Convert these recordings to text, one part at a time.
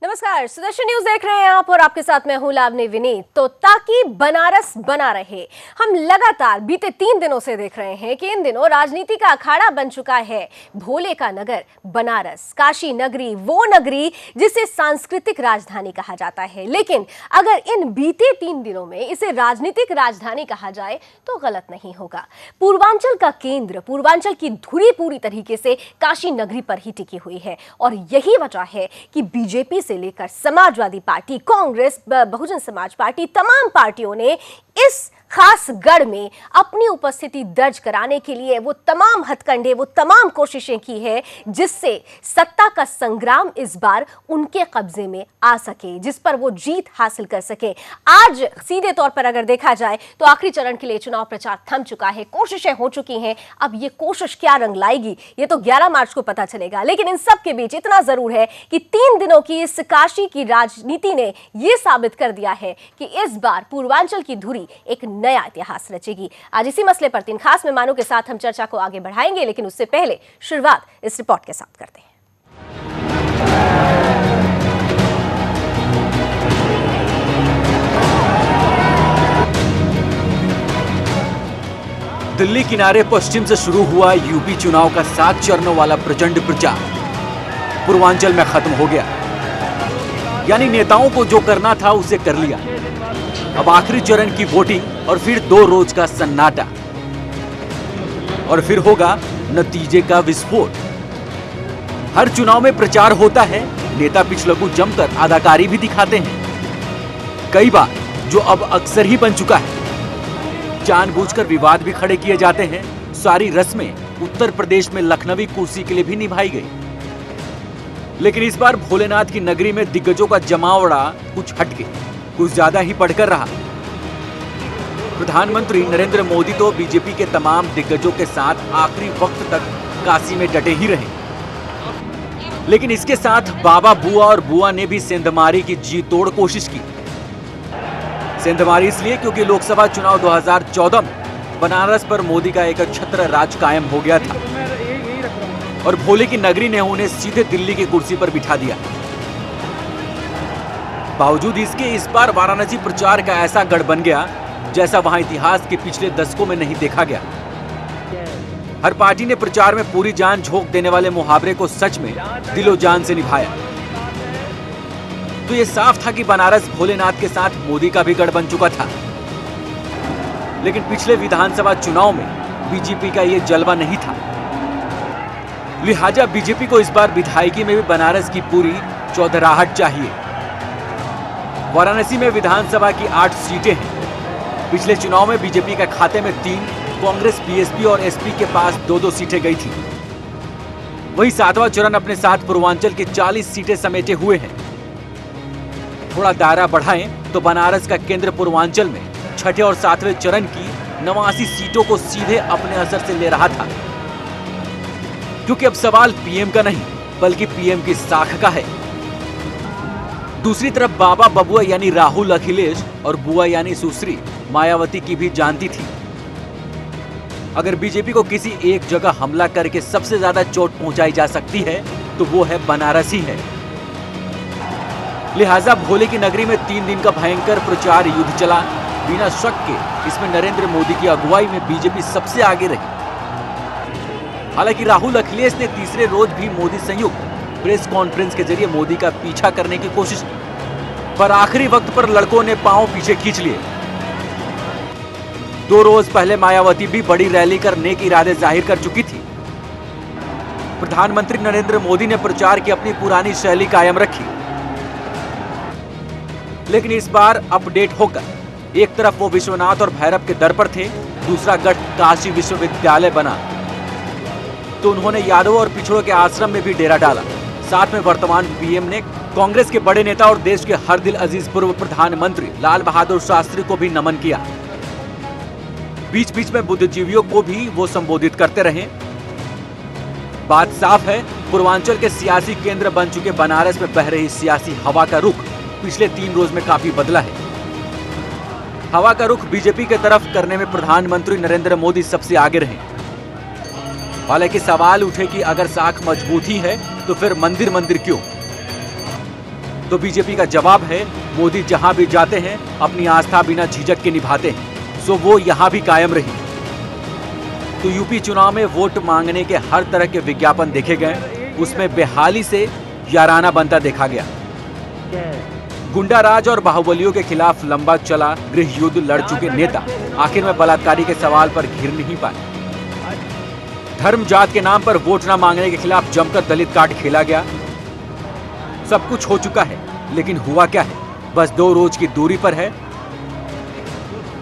नमस्कार, सुदर्शन न्यूज देख रहे हैं आप और आपके साथ मैं हूं लावनी विनीत। तो ताकि बनारस बना रहे, हम लगातार बीते 3 दिनों से देख रहे हैं कि इन दिनों राजनीति का अखाड़ा बन चुका है भोले का नगर बनारस, काशी नगरी, वो नगरी जिसे सांस्कृतिक राजधानी कहा जाता है। लेकिन अगर इन बीते 3 दिनों में इसे राजनीतिक राजधानी कहा जाए तो गलत नहीं होगा। पूर्वांचल का केंद्र, पूर्वांचल की धुरी पूरी तरीके से काशी नगरी पर ही टिकी हुई है और यही वजह है कि बीजेपी से लेकर समाजवादी पार्टी, कांग्रेस, बहुजन समाज पार्टी, तमाम पार्टियों ने इस खास गढ़ में अपनी उपस्थिति दर्ज कराने के लिए वो तमाम हथकंडे, वो तमाम कोशिशें की है जिससे सत्ता का संग्राम इस बार उनके कब्जे में आ सके, जिस पर वो जीत हासिल कर सके। आज सीधे तौर पर अगर देखा जाए तो आखिरी चरण के लिए चुनाव प्रचार थम चुका है, कोशिशें हो चुकी हैं। अब ये कोशिश क्या रंग लाएगी ये तो 11 मार्च को पता चलेगा। लेकिन इन सब के बीच इतना जरूर है कि 3 दिनों की इस काशी की राजनीति ने यह साबित कर दिया है कि इस बार पूर्वांचल की धुरी एक नया इतिहास रचेगी। आज इसी मसले पर 3 खास मेहमानों के साथ हम चर्चा को आगे बढ़ाएंगे, लेकिन उससे पहले शुरुआत इस रिपोर्ट के साथ करते हैं। दिल्ली किनारे पश्चिम से शुरू हुआ यूपी चुनाव का 7 चरणों वाला प्रचंड प्रचार पूर्वांचल में खत्म हो गया। यानी नेताओं को जो करना था उसे कर लिया। अब आखिरी चरण की वोटिंग और फिर 2 रोज का सन्नाटा और फिर होगा नतीजे का विस्फोट। हर चुनाव में प्रचार होता है, नेता पिछलकू जमकर अदाकारी भी दिखाते हैं, कई बार जो अब अक्सर ही बन चुका है। जानबूझकर विवाद भी खड़े किए जाते हैं। सारी रस्में उत्तर प्रदेश में लखनवी कुर्सी के लिए भी निभाई गई। लेकिन इस बार भोलेनाथ की नगरी में दिग्गजों का जमावड़ा कुछ हटके, कुछ ज्यादा ही बढ़कर रहा। प्रधानमंत्री नरेंद्र मोदी तो बीजेपी के तमाम दिग्गजों के साथ आखिरी वक्त तक काशी में डटे ही रहे। लेकिन इसके साथ बाबा बुआ और बुआ ने भी सेंधमारी की जी तोड़ कोशिश की। सेंधमारी इसलिए क्योंकि लोकसभा चुनाव 2014 में बनारस पर मोदी का एक छत्र राज कायम हो गया था और भोले की नगरी ने उन्हें सीधे दिल्ली की कुर्सी पर बिठा दिया। बावजूद इसके इस बार वाराणसी प्रचार का ऐसा गढ़ बन गया जैसा वहां इतिहास के पिछले दशकों में नहीं देखा गया। हर पार्टी ने प्रचार में पूरी जान झोंक देने वाले मुहावरे को सच में दिलो जान से निभाया। तो ये साफ था कि बनारस भोलेनाथ के साथ मोदी का भी गढ़ बन चुका था। लेकिन पिछले विधानसभा चुनाव में बीजेपी का ये जलवा नहीं था। लिहाजा बीजेपी को इस बार विधायकी में भी बनारस की पूरी चौधराहट चाहिए। वाराणसी में विधानसभा की 8 सीटें हैं। पिछले चुनाव में बीजेपी के खाते में 3, कांग्रेस, बीएसपी और एसपी के पास 2-2 सीटें गई थी। वही 7वां चरण अपने साथ पूर्वांचल की 40 सीटें समेटे हुए हैं। थोड़ा दायरा बढ़ाएं तो बनारस का केंद्र पूर्वांचल में 6ठे और 7वें चरण की 89 सीटों को सीधे अपने असर से ले रहा था। क्योंकि अब सवाल पीएम का नहीं बल्कि पीएम की साख का है। दूसरी तरफ बाबा बबुआ यानी राहुल, अखिलेश और बुआ यानी सुश्री मायावती की भी जानती थी, अगर बीजेपी को किसी एक जगह हमला करके सबसे ज्यादा चोट पहुंचाई जा सकती है तो वो है बनारस ही है। लिहाजा भोले की नगरी में 3 दिन का भयंकर प्रचार युद्ध चला। बिना शक के इसमें नरेंद्र मोदी की अगुवाई में बीजेपी सबसे आगे रही। हालांकि राहुल, अखिलेश ने तीसरे रोज भी मोदी संयुक्त प्रेस कॉन्फ्रेंस के जरिए मोदी का पीछा करने की कोशिश की, पर आखिरी वक्त पर लड़कों ने पांव पीछे खींच लिए। 2 रोज पहले मायावती भी बड़ी रैली करने के इरादे जाहिर कर चुकी थी। प्रधानमंत्री नरेंद्र मोदी ने प्रचार की अपनी पुरानी शैली कायम रखी। लेकिन इस बार अपडेट होकर एक तरफ वो विश्वनाथ और भैरव के दर पर थे, दूसरा गढ़ काशी विश्वविद्यालय बना तो उन्होंने यादवों और पिछड़ों के आश्रम में भी डेरा डाला। साथ में वर्तमान पीएम ने कांग्रेस के बड़े नेता और देश के हर दिल अजीज पूर्व प्रधानमंत्री लाल बहादुर शास्त्री को भी नमन किया। बीच बीच में बुद्धिजीवियों को भी वो संबोधित करते रहे। बात साफ है, पूर्वांचल के सियासी केंद्र बन चुके बनारस में बह रही सियासी हवा का रुख पिछले 3 रोज में काफी बदला है। हवा का रुख बीजेपी के तरफ करने में प्रधानमंत्री नरेंद्र मोदी सबसे आगे रहे। हालांकि सवाल उठे कि अगर साख मजबूत ही है तो फिर मंदिर मंदिर क्यों? तो बीजेपी का जवाब है, मोदी जहां भी जाते हैं अपनी आस्था बिना झिझक के निभाते हैं, सो वो यहां भी कायम रही। तो यूपी चुनाव में वोट मांगने के हर तरह के विज्ञापन देखे गए, उसमें बेहाली से याराना बनता देखा गया। गुंडा राज और बाहुबलियों के खिलाफ लंबा चला गृह युद्ध लड़ चुके नेता आखिर में बलात्कारी के सवाल पर घिर नहीं पाए। धर्म जात के नाम पर वोट न मांगने के खिलाफ जमकर दलित कार्ड खेला गया। सब कुछ हो चुका है, लेकिन हुआ क्या है? बस 2 रोज की दूरी पर है।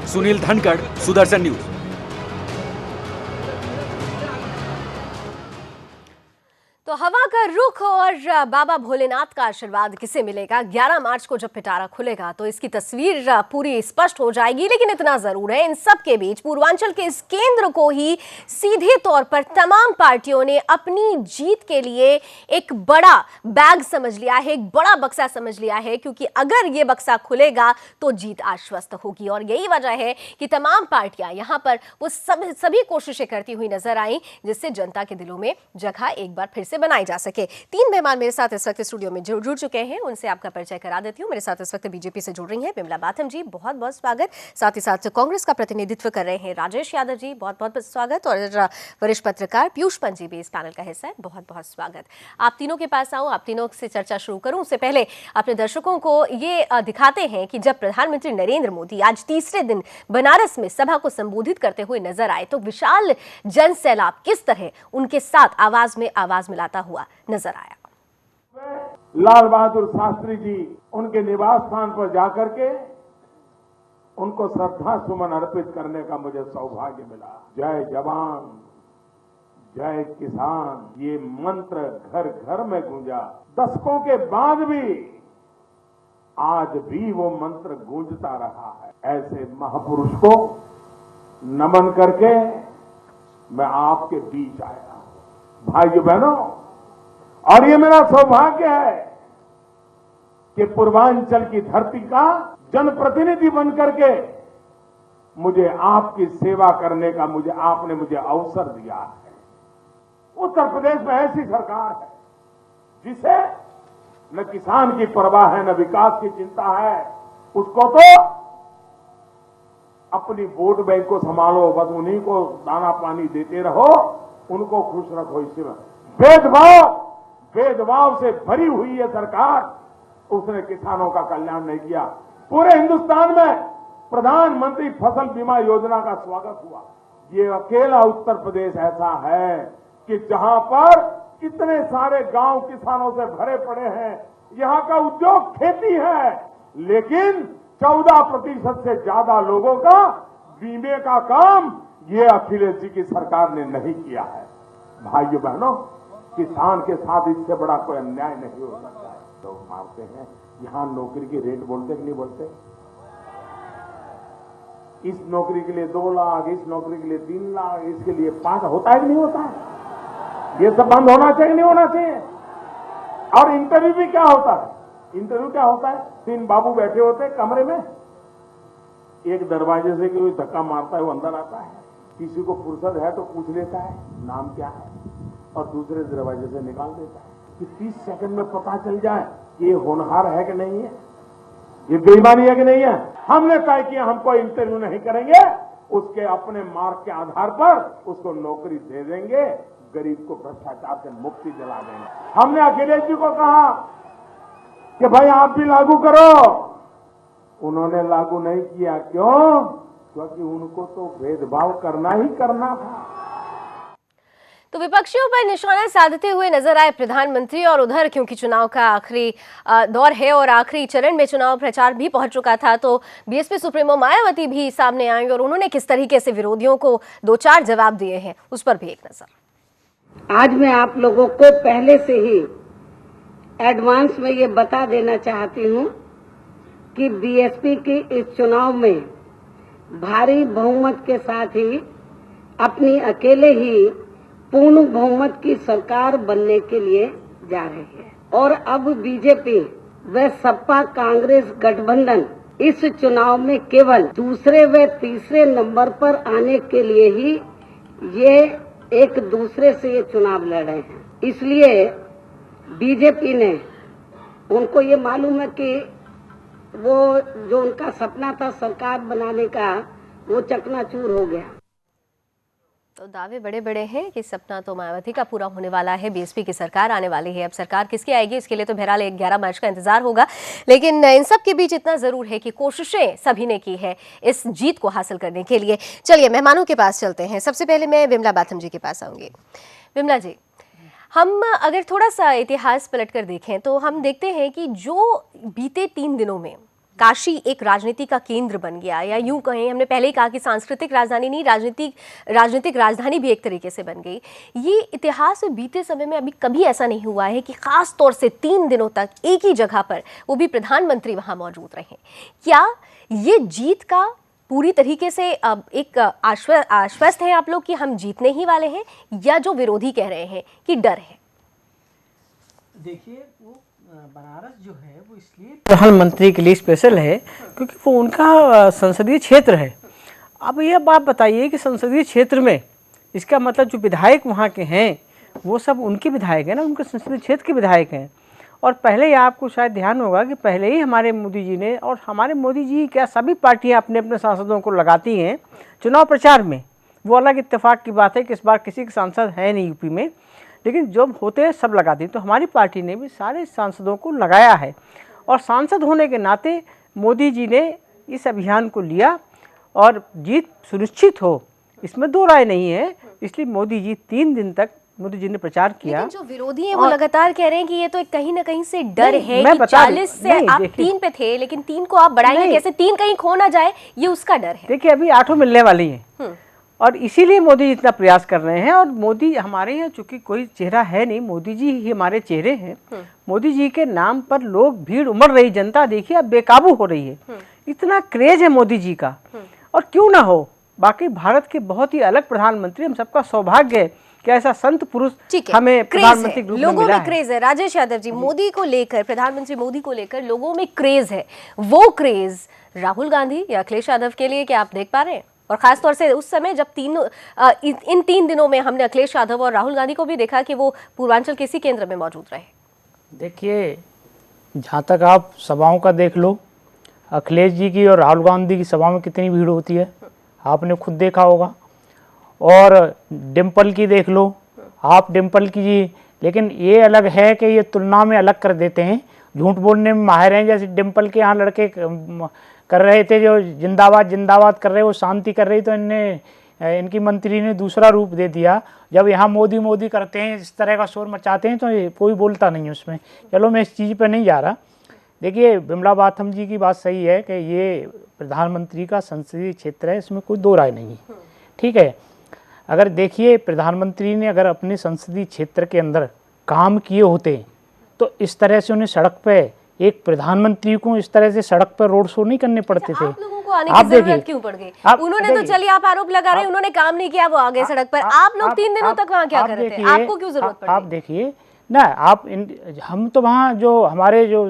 सुनील धनखड़, सुदर्शन न्यूज। तो हवा का रुख और बाबा भोलेनाथ का आशीर्वाद किसे मिलेगा? 11 मार्च को जब पिटारा खुलेगा तो इसकी तस्वीर पूरी स्पष्ट हो जाएगी। लेकिन इतना जरूर है, इन सब के बीच पूर्वांचल के इस केंद्र को ही सीधे तौर पर तमाम पार्टियों ने अपनी जीत के लिए एक बड़ा बैग समझ लिया है, एक बड़ा बक्सा समझ लिया है, क्योंकि अगर ये बक्सा खुलेगा तो जीत आश्वस्त होगी। और यही वजह है कि तमाम पार्टियां यहां पर वो सभी कोशिशें करती हुई नजर आई, जिससे जनता के दिलों में जगह एक बार फिर से बनाई जा सके। 3 मेहमान मेरे साथ इस वक्त स्टूडियो में जुड़ चुके हैं, उनसे आपका परिचय करा देती हूं। मेरे साथ इस वक्त बीजेपी से जुड़ रही हैं विमला बाथम जी, बहुत बहुत स्वागत। साथ ही साथ कांग्रेस का प्रतिनिधित्व कर रहे हैं राजेश यादव जी, बहुत बहुत स्वागत। और वरिष्ठ पत्रकार पीयूष पंत जी भी इस पैनल का हिस्सा है, बहुत बहुत स्वागत। आप तीनों के पास आऊं, आप तीनों से चर्चा शुरू करूं उससे पहले अपने दर्शकों को ये दिखाते हैं कि जब प्रधानमंत्री नरेंद्र मोदी आज तीसरे दिन बनारस में सभा को संबोधित करते हुए नजर आए तो विशाल जन सैलाब किस तरह उनके साथ आवाज में आवाज मिलाता हुआ नजर आया। लाल बहादुर शास्त्री जी उनके निवास स्थान पर जाकर के उनको श्रद्धा सुमन अर्पित करने का मुझे सौभाग्य मिला। जय जवान जय किसान, ये मंत्र घर घर में गूंजा। दशकों के बाद भी आज भी वो मंत्र गूंजता रहा है। ऐसे महापुरुष को नमन करके मैं आपके बीच आया, भाइयों बहनों। और ये मेरा सौभाग्य है कि पूर्वांचल की धरती का जनप्रतिनिधि बनकर के मुझे आपकी सेवा करने का आपने मुझे अवसर दिया है। उत्तर प्रदेश में ऐसी सरकार है जिसे न किसान की परवाह है, न विकास की चिंता है। उसको तो अपनी वोट बैंक को संभालो, बस उन्हीं को दाना पानी देते रहो, उनको खुश रखो। इसमें भेदभाव से भरी हुई है सरकार, उसने किसानों का कल्याण नहीं किया। पूरे हिंदुस्तान में प्रधानमंत्री फसल बीमा योजना का स्वागत हुआ। ये अकेला उत्तर प्रदेश ऐसा है कि जहां पर इतने सारे गांव किसानों से भरे पड़े हैं। यहां का उद्योग खेती है, लेकिन 14% से ज्यादा लोगों का बीमे का काम ये अखिलेश जी की सरकार ने नहीं किया है। भाइयों बहनों, किसान के साथ इससे बड़ा कोई अन्याय नहीं हो सकता है। लोग मारते हैं, यहां नौकरी की रेट बोलते कि नहीं बोलते? इस नौकरी के लिए 2 लाख, इस नौकरी के लिए 3 लाख, इसके लिए 5 होता है कि नहीं होता है? ये सब बंद होना चाहिए, नहीं होना चाहिए? और इंटरव्यू भी क्या होता है? इंटरव्यू क्या होता है? 3 बाबू बैठे होते हैं कमरे में, एक दरवाजे से कोई धक्का मारता है, वो अंदर आता है, किसी को फुर्सत है तो पूछ लेता है नाम क्या है, और दूसरे दरवाजे से निकाल देता है कि 30 सेकंड में पता चल जाए कि ये होनहार है कि नहीं है, ये बेईमानी है कि नहीं है। हमने तय किया हम कोई इंटरव्यू नहीं करेंगे, उसके अपने मार्क के आधार पर उसको नौकरी दे देंगे, गरीब को भ्रष्टाचार से मुक्ति दिला देंगे। हमने अखिलेश जी को कहा कि भाई आप भी लागू करो, उन्होंने लागू नहीं किया। क्यों? क्योंकि उनको तो भेदभाव करना ही करना था। तो विपक्षियों पर निशाना साधते हुए नजर आए प्रधानमंत्री। और उधर क्योंकि चुनाव का आखिरी दौर है और आखिरी चरण में चुनाव प्रचार भी पहुंच चुका था, तो बीएसपी सुप्रीमो मायावती भी सामने आई और उन्होंने किस तरीके से विरोधियों को 2-4 जवाब दिए हैं, उस पर भी एक नजर। आज मैं आप लोगों को पहले से ही एडवांस में ये बता देना चाहती हूँ कि बीएसपी की इस चुनाव में भारी बहुमत के साथ ही अपनी अकेले ही पूर्ण बहुमत की सरकार बनने के लिए जा रही है। और अब बीजेपी व सपा कांग्रेस गठबंधन इस चुनाव में केवल दूसरे व तीसरे नंबर पर आने के लिए ही ये एक दूसरे से ये चुनाव लड़ रहे हैं। इसलिए बीजेपी ने उनको ये मालूम है कि वो जो उनका सपना था सरकार बनाने का, वो चकनाचूर हो गया। तो दावे बड़े बड़े हैं कि सपना तो मायावती का पूरा होने वाला है, बीएसपी की सरकार आने वाली है। अब सरकार किसकी आएगी इसके लिए तो बहरहाल 11 मार्च का इंतजार होगा, लेकिन इन सब के बीच इतना जरूर है कि कोशिशें सभी ने की है इस जीत को हासिल करने के लिए। चलिए मेहमानों के पास चलते हैं। सबसे पहले मैं विमला बाथम जी के पास आऊंगी। विमला जी, हम अगर थोड़ा सा इतिहास पलट कर देखें तो हम देखते हैं कि जो बीते 3 दिनों में काशी एक राजनीति का केंद्र बन गया, या यूं कहें, हमने पहले ही कहा कि सांस्कृतिक राजधानी नहीं, राजनीतिक राजधानी भी एक तरीके से बन गई। ये इतिहास में बीते समय में अभी कभी ऐसा नहीं हुआ है कि खास तौर से 3 दिनों तक एक ही जगह पर, वो भी प्रधानमंत्री वहां मौजूद रहे। क्या ये जीत का पूरी तरीके से अब एक आश्वस्त है आप लोग कि हम जीतने ही वाले हैं, या जो विरोधी कह रहे हैं कि डर है? देखिए, वो बनारस जो है वो इसलिए प्रधानमंत्री के लिए स्पेशल है क्योंकि वो उनका संसदीय क्षेत्र है। अब ये बात बताइए कि संसदीय क्षेत्र में, इसका मतलब जो विधायक वहाँ के हैं वो सब उनके विधायक हैं ना, उनके संसदीय क्षेत्र के विधायक हैं। और पहले ही आपको शायद ध्यान होगा कि पहले ही हमारे मोदी जी ने, और हमारे मोदी जी क्या सभी पार्टियाँ अपने अपने सांसदों को लगाती हैं चुनाव प्रचार में। वो अलग इत्तेफाक की बात है कि इस बार किसी के सांसद है नहीं यूपी में, लेकिन जब होते हैं सब लगाती हैं। तो हमारी पार्टी ने भी सारे सांसदों को लगाया है, और सांसद होने के नाते मोदी जी ने इस अभियान को लिया और जीत सुनिश्चित हो, इसमें दो राय नहीं है। इसलिए मोदी जी 3 दिन तक मोदी जी ने प्रचार किया। लेकिन जो विरोधी हैं वो लगातार कह रहे हैं कि ये तो एक कहीं ना कहीं से डर है मैं कि बता 40 से आप 3 पे थे, लेकिन 3 को आप बढ़ाएंगे कैसे, 3 कहीं खो ना जाए, ये उसका डर है। देखिए, अभी 8 मिलने वाली हैं, और इसीलिए मोदी इतना प्रयास कर रहे हैं। और मोदी हमारे यहाँ चूंकि कोई चेहरा है नहीं, मोदी जी ही हमारे चेहरे हैं। मोदी जी के नाम पर लोग, भीड़ उमड़ रही, जनता देखिए अब बेकाबू हो रही है। इतना क्रेज है मोदी जी का, और क्यों ना हो। बाकी भारत के बहुत ही अलग प्रधानमंत्री, हम सबका सौभाग्य है कि ऐसा संत पुरुष हमें प्रधानमंत्री के रूप में लोगों मिला में क्रेज है। राजेश यादव जी, मोदी को लेकर, प्रधानमंत्री मोदी को लेकर लोगों में क्रेज है। वो क्रेज राहुल गांधी या अखिलेश यादव के लिए क्या आप देख पा रहे हैं? और खासतौर से उस समय जब इन 3 दिनों में हमने अखिलेश यादव और राहुल गांधी को भी देखा कि वो पूर्वांचल के इसी केंद्र में मौजूद रहे। देखिए, जहाँ तक आप सभाओं का देख लो, अखिलेश जी की और राहुल गांधी की सभा में कितनी भीड़ होती है, आपने खुद देखा होगा। और डिम्पल की देख लो आप, डिम्पल की जी, लेकिन ये अलग है कि ये तुलना में अलग कर देते हैं, झूठ बोलने में माहिर हैं। जैसे डिम्पल के यहाँ लड़के कर रहे थे जो जिंदाबाद जिंदाबाद कर रहे, वो शांति कर रही, तो इनकी मंत्री ने दूसरा रूप दे दिया। जब यहाँ मोदी मोदी करते हैं, इस तरह का शोर मचाते हैं, तो कोई बोलता नहीं है उसमें। चलो, मैं इस चीज़ पे नहीं जा रहा। देखिए, विमला बाथम जी की बात सही है कि ये प्रधानमंत्री का संसदीय क्षेत्र है, इसमें कोई दो राय नहीं है, ठीक है। अगर देखिए, प्रधानमंत्री ने अगर अपने संसदीय क्षेत्र के अंदर काम किए होते तो इस तरह से उन्हें सड़क पे, एक प्रधानमंत्री को इस तरह से सड़क पर रोड शो नहीं करने पड़ते थे। आप लोगों को आने की जरूरत क्यों पड़ गई? उन्होंने तो, चलिए आप आरोप लगा रहे हैं, उन्होंने काम नहीं किया, वो आगे सड़क पर। आप लोग 3 दिनों तक वहाँ क्या कर रहे थे? आपको क्यों जरूरत पड़ी? आप देखिए ना, हम तो वहाँ जो हमारे जो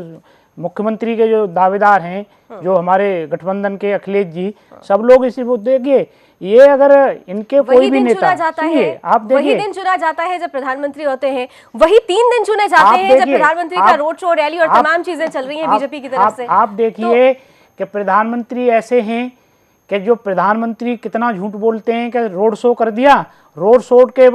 मुख्यमंत्री के जो दावेदार हैं, जो हमारे गठबंधन के अखिलेश जी, सब लोग इसी वो देखिए, ये अगर इनके कोई भी नेता, सुनिए, आप देखिए, वही दिन चुना जाता है जब प्रधानमंत्री होते हैं, वही 3 दिन चुने जाते हैं जब प्रधानमंत्री का रोड शो, रैली और तमाम चीजें चल रही हैं बीजेपी की तरफ से। आप देखिए कि प्रधानमंत्री ऐसे हैं कि जो प्रधानमंत्री कितना झूठ बोलते हैं कि रोड शो कर दिया, रोड शो के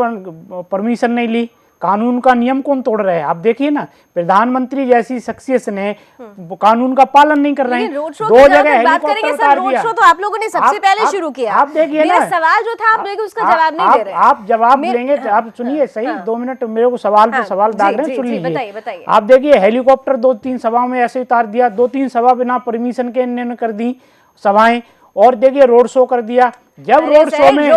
परमिशन नहीं ली, कानून का नियम कौन तोड़ रहे हैं? आप देखिए ना, प्रधानमंत्री जैसी शख्सियत ने कानून का पालन नहीं कर रहे हैं। रोड शो 2 जगह बात करेंगे सर, रोड शो तो आप लोगों ने सबसे पहले शुरू किया। आप देखिए ना, सवाल जो था आप लोग उसका जवाब नहीं दे रहे। आप जवाब लेंगे, आप सुनिए सही, 2 मिनट मेरे को सवाल पे सवाल डाल रहे हैं, सुन लीजिए। बताइए। आप देखिए, हेलीकॉप्टर 2-3 सभा में ऐसे उतार दिया, 2-3 सभा बिना परमिशन के इन्होंने कर दी सभाएं, और देखिए रोड शो कर दिया। जब रोड शो में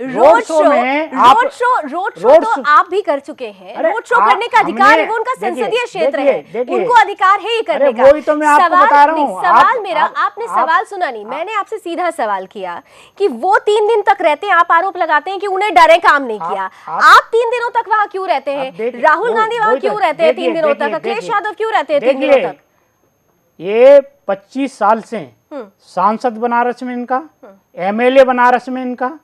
रोड शो तो आप भी कर चुके हैं। रोड शो करने का अधिकार है, वो उनका संसदीय क्षेत्र है, उनको अधिकार है ये करने का। वही तो मैं आपको बता रहा हूं। सवाल मेरा, आपने सवाल सुना नहीं, मैंने आपसे सीधा सवाल किया कि वो 3 दिन तक रहते हैं, आप आरोप लगाते हैं कि उन्हें डरे काम नहीं किया। आप 3 दिनों तक वहां क्यों रहते हैं? राहुल गांधी वहां क्यों रहते हैं 3 दिनों तक? अखिलेश यादव क्यों रहते हैं 3 दिनों तक? ये 25 साल से सांसद बनारस में इनका, MLA बनारस में इनका,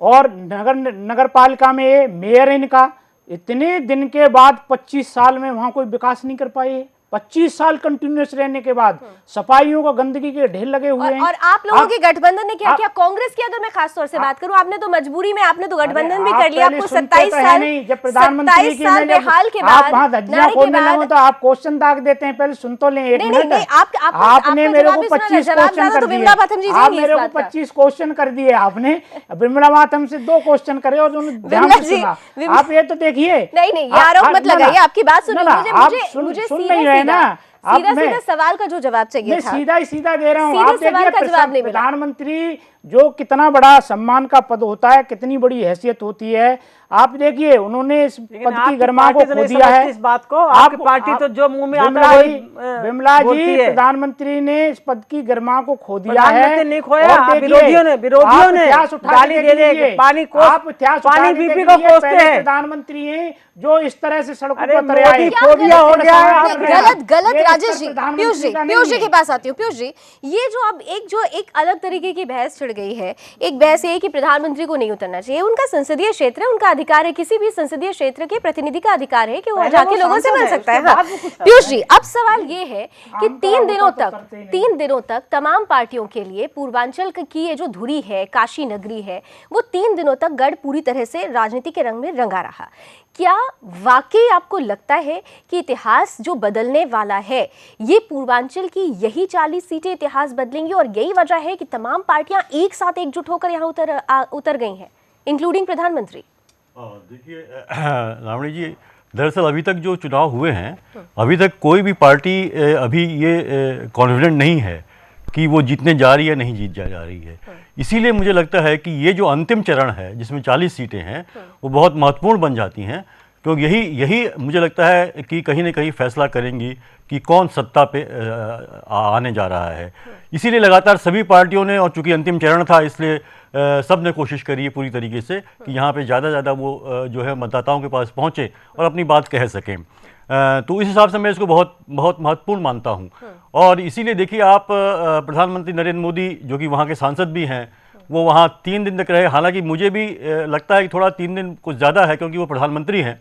और नगर पालिका में मेयर इनका। इतने दिन के बाद 25 साल में वहां कोई विकास नहीं कर पाए। 25 साल कंटिन्यूस रहने के बाद सफाइयों का गंदगी के ढेर लगे हुए हैं। और आप लोगों के गठबंधन ने क्या किया? कांग्रेस की अगर मैं खास तौर से बात करूं, आपने तो मजबूरी में आपने तो गठबंधन भी कर लिया। आपको 27 साल नहीं, जब प्रधानमंत्री की साल बेहाल के बाद आप वहां धज्जियां खोलने लगे तो आप क्वेश्चन दाग देते हैं। पहले सुन तो लें, एक मिनट। आपने मेरे को 25 क्वेश्चन कर दिए, आप मेरे को 25 क्वेश्चन कर दिए आपने। विमला मातम से 2 क्वेश्चन करे और ध्यान से सुना। आप ये तो देखिए, नहीं ये आरोप मत लगाइए, आपकी बात सुनिए। मुझे सीधा सवाल का जो जवाब चाहिए था, सीधा ही सीधा दे रहा हूँ। सीधे सवाल का जवाब नहीं मिला। प्रधानमंत्री जो कितना बड़ा सम्मान का पद होता है, कितनी बड़ी हैसियत होती है, आप देखिए उन्होंने इस पद की गरिमा को खो दिया है। इस बात को आपकी पार्टी तो जो मुंह में आता है विमला जी, प्रधानमंत्री ने इस पद की गरिमा को खो दिया है। नहीं खोया, विरोधियों ने गाली दे रहे, पानी पीपी को कोसते हैं। प्रधानमंत्री हैं जो इस तरह से सड़कों पर उतरे आए। गलत राजेश जी, पीयूष जी के पास आती हूँ। पीयूष जी, ये जो एक अलग तरीके की बहस छिड़ गई है, एक बहस ये है कि प्रधानमंत्री को नहीं उतरना चाहिए, उनका संसदीय क्षेत्र है, उनका अधिकार है, किसी भी संसदीय क्षेत्र के प्रतिनिधि का अधिकार है कि वो जाके लोगों से मिल सकता है। हाँ पीयूष जी, अब सवाल ये है कि 3 दिनों तक तमाम पार्टियों के लिए पूर्वांचल की ये जो धुरी है, काशी नगरी है, वो 3 दिनों तक गढ़ पूरी तरह से राजनीति के रंग में रंगा रहा। क्या वाकई आपको लगता है कि इतिहास जो बदलने वाला है, ये पूर्वांचल की यही 40 सीटें इतिहास बदलेंगी और यही वजह है कि तमाम पार्टियां एक साथ एकजुट होकर यहाँ उतर गई हैं, इंक्लूडिंग प्रधानमंत्री? देखिए रावणी जी, दरअसल अभी तक जो चुनाव हुए हैं, अभी तक कोई भी पार्टी अभी ये कॉन्फिडेंट नहीं है कि वो जीतने जा रही है, नहीं जीत जा रही है। इसीलिए मुझे लगता है कि ये जो अंतिम चरण है जिसमें 40 सीटें हैं, वो बहुत महत्वपूर्ण बन जाती हैं, क्योंकि यही मुझे लगता है कि कहीं ना कहीं फैसला करेंगी कि कौन सत्ता पे आने जा रहा है। इसीलिए लगातार सभी पार्टियों ने, और चूंकि अंतिम चरण था इसलिए सब ने कोशिश करी है पूरी तरीके से कि यहाँ पे ज़्यादा वो जो है मतदाताओं के पास पहुँचे और अपनी बात कह सकें। तो इस हिसाब से मैं इसको बहुत महत्वपूर्ण मानता हूँ। और इसीलिए देखिए, आप प्रधानमंत्री नरेंद्र मोदी जो कि वहाँ के सांसद भी हैं, वो वहाँ 3 दिन तक रहे। हालांकि मुझे भी लगता है कि थोड़ा 3 दिन कुछ ज़्यादा है, क्योंकि वो प्रधानमंत्री हैं।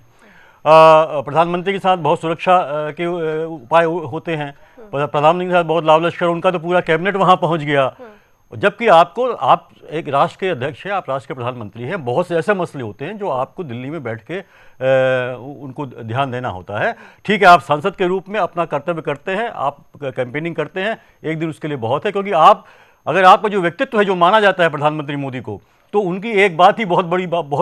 प्रधानमंत्री के साथ बहुत सुरक्षा के उपाय होते हैं, प्रधानमंत्री के साथ बहुत लाव लश्कर, उनका तो पूरा कैबिनेट वहाँ पहुँच गया। जबकि आप एक राष्ट्र के अध्यक्ष हैं, आप राष्ट्र के प्रधानमंत्री हैं, बहुत से ऐसे मसले होते हैं जो आपको दिल्ली में बैठ के उनको ध्यान देना होता है। ठीक है, आप सांसद के रूप में अपना कर्तव्य करते हैं, आप कैंपेनिंग करते हैं, एक दिन उसके लिए बहुत है, क्योंकि अगर आपका जो व्यक्तित्व है, जो माना जाता है प्रधानमंत्री मोदी को, तो उनकी एक बात ही बहुत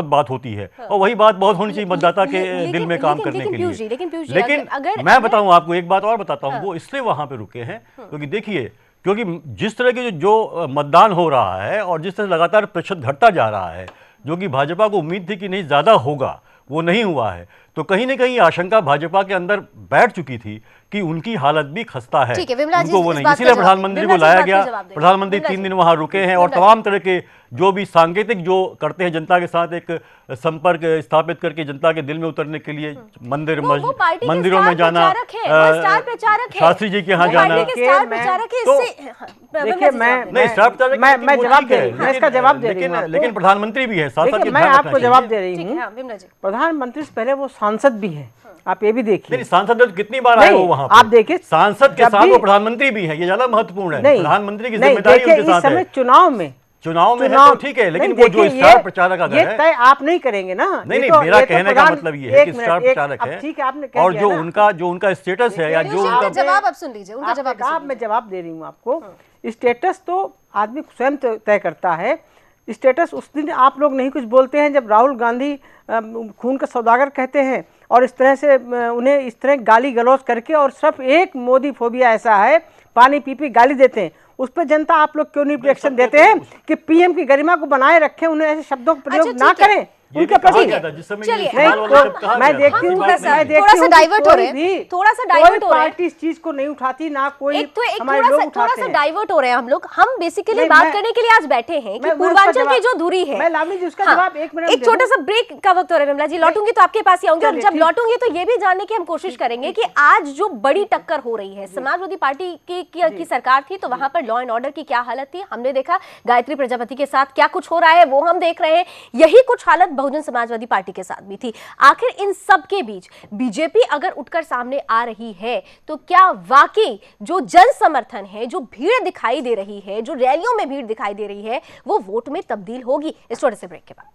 बात होती है, और वही बात बहुत होनी चाहिए मतदाता के दिल में काम करने के लिए। लेकिन मैं बताऊं आपको, एक बात और बताता हूं, वो इसलिए वहां पे रुके हैं क्योंकि देखिए, क्योंकि जिस तरह के जो मतदान हो रहा है और जिस तरह लगातार प्रतिशत घटता जा रहा है, जो कि भाजपा को उम्मीद थी कि नहीं ज़्यादा होगा, वो नहीं हुआ है, तो कहीं ना कहीं आशंका भाजपा के अंदर बैठ चुकी थी कि उनकी हालत भी खस्ता है, उनको वो नहीं, इसीलिए प्रधानमंत्री को लाया गया। प्रधानमंत्री 3 दिन वहां रुके हैं और तमाम तरह के जो भी सांकेतिक जो करते हैं जनता के साथ एक संपर्क स्थापित करके जनता के दिल में उतरने के लिए मंदिरों में जाना, शास्त्री जी के यहाँ जाना। लेकिन प्रधानमंत्री भी है, मैं आपको जवाब दे रही हूँ। प्रधानमंत्री से पहले वो सांसद भी है, आप ये भी देखिए। सांसद कितनी बार आए हो वहाँ, आप देखिए, सांसद के साथ वो प्रधानमंत्री भी है, ये ज्यादा महत्वपूर्ण है। प्रधानमंत्री की जिम्मेदारी उनके साथ है। चुनाव में है तो ठीक है, लेकिन वो जो स्टार प्रचारक अगर है, तय आप नहीं करेंगे ना। नहीं, मेरा कहने का मतलब ये है कि स्टार प्रचारक है, और जो उनका स्टेटस है, या जो उनका जवाब आप सुन लीजिए, उनका जवाब मैं जवाब दे रही हूँ आपको। स्टेटस तो आदमी स्वयं तय करता है। स्टेटस उस दिन आप लोग नहीं कुछ बोलते हैं जब राहुल गांधी खून का सौदागर कहते हैं, और इस तरह से उन्हें इस तरह गाली गलौज करके, और सिर्फ एक मोदी फोबिया ऐसा है, पानी पी गाली देते हैं, उस पर जनता आप लोग क्यों नहीं रिएक्शन देते हैं कि पीएम की गरिमा को बनाए रखें, उन्हें ऐसे शब्दों का प्रयोग ना करें उनके प्रति। मैं देखती हूँ थोड़ा सा डाइवर्ट हो रहे हैं, पार्टी इस चीज को नहीं उठाती, ना कोई हमारे लोग उठाते हैं। थोड़ा सा डाइवर्ट हो रहे हैं हम लोग। हम बेसिकली बात करने के लिए आज बैठे हैं कि पूर्वांचल की जो दूरी है। मैं लावणी जी उसका जवाब एक मिनट, एक छोटा सा ब्रेक का वक्त हो रहा है विमला जी, लौटूंगी तो आपके पास ही आऊंगी, और जब लौटूंगी तो ये भी जानने की हम कोशिश करेंगे कि आज जो बड़ी टक्कर हो रही है, समाजवादी पार्टी की सरकार थी तो वहां पर लॉ एंड ऑर्डर की क्या हालत थी, हमने देखा गायत्री प्रजापति के साथ क्या कुछ हो रहा है वो हम देख रहे हैं, यही कुछ हालत बहुजन समाजवादी पार्टी के साथ भी थी। आखिर इन सब के बीच बीजेपी अगर उठकर सामने आ रही है तो क्या वाकई जो जन समर्थन है, जो भीड़ दिखाई दे रही है, जो रैलियों में भीड़ दिखाई दे रही है, वो वोट में तब्दील होगी? इस छोटे से ब्रेक के बाद।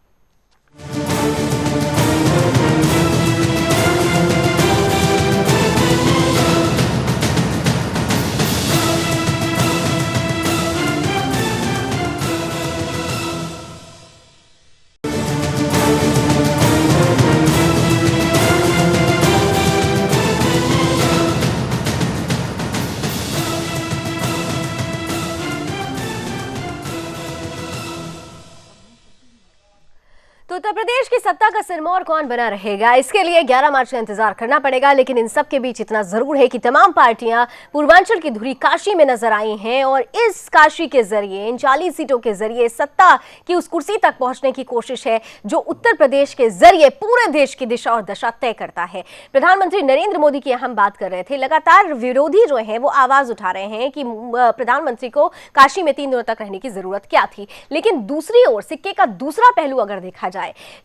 तो उत्तर प्रदेश की सत्ता का सिरमौर कौन बना रहेगा, इसके लिए 11 मार्च का इंतजार करना पड़ेगा। लेकिन इन सब के बीच इतना जरूर है कि तमाम पार्टियां पूर्वांचल की धुरी काशी में नजर आई हैं और इस काशी के जरिए, इन 40 सीटों के जरिए सत्ता की उस कुर्सी तक पहुंचने की कोशिश है जो उत्तर प्रदेश के जरिए पूरे देश की दिशा और दशा तय करता है। प्रधानमंत्री नरेंद्र मोदी की हम बात कर रहे थे। लगातार विरोधी जो है वो आवाज उठा रहे हैं कि प्रधानमंत्री को काशी में 3 दिनों तक रहने की जरूरत क्या थी। लेकिन दूसरी ओर सिक्के का दूसरा पहलू अगर देखा जाए,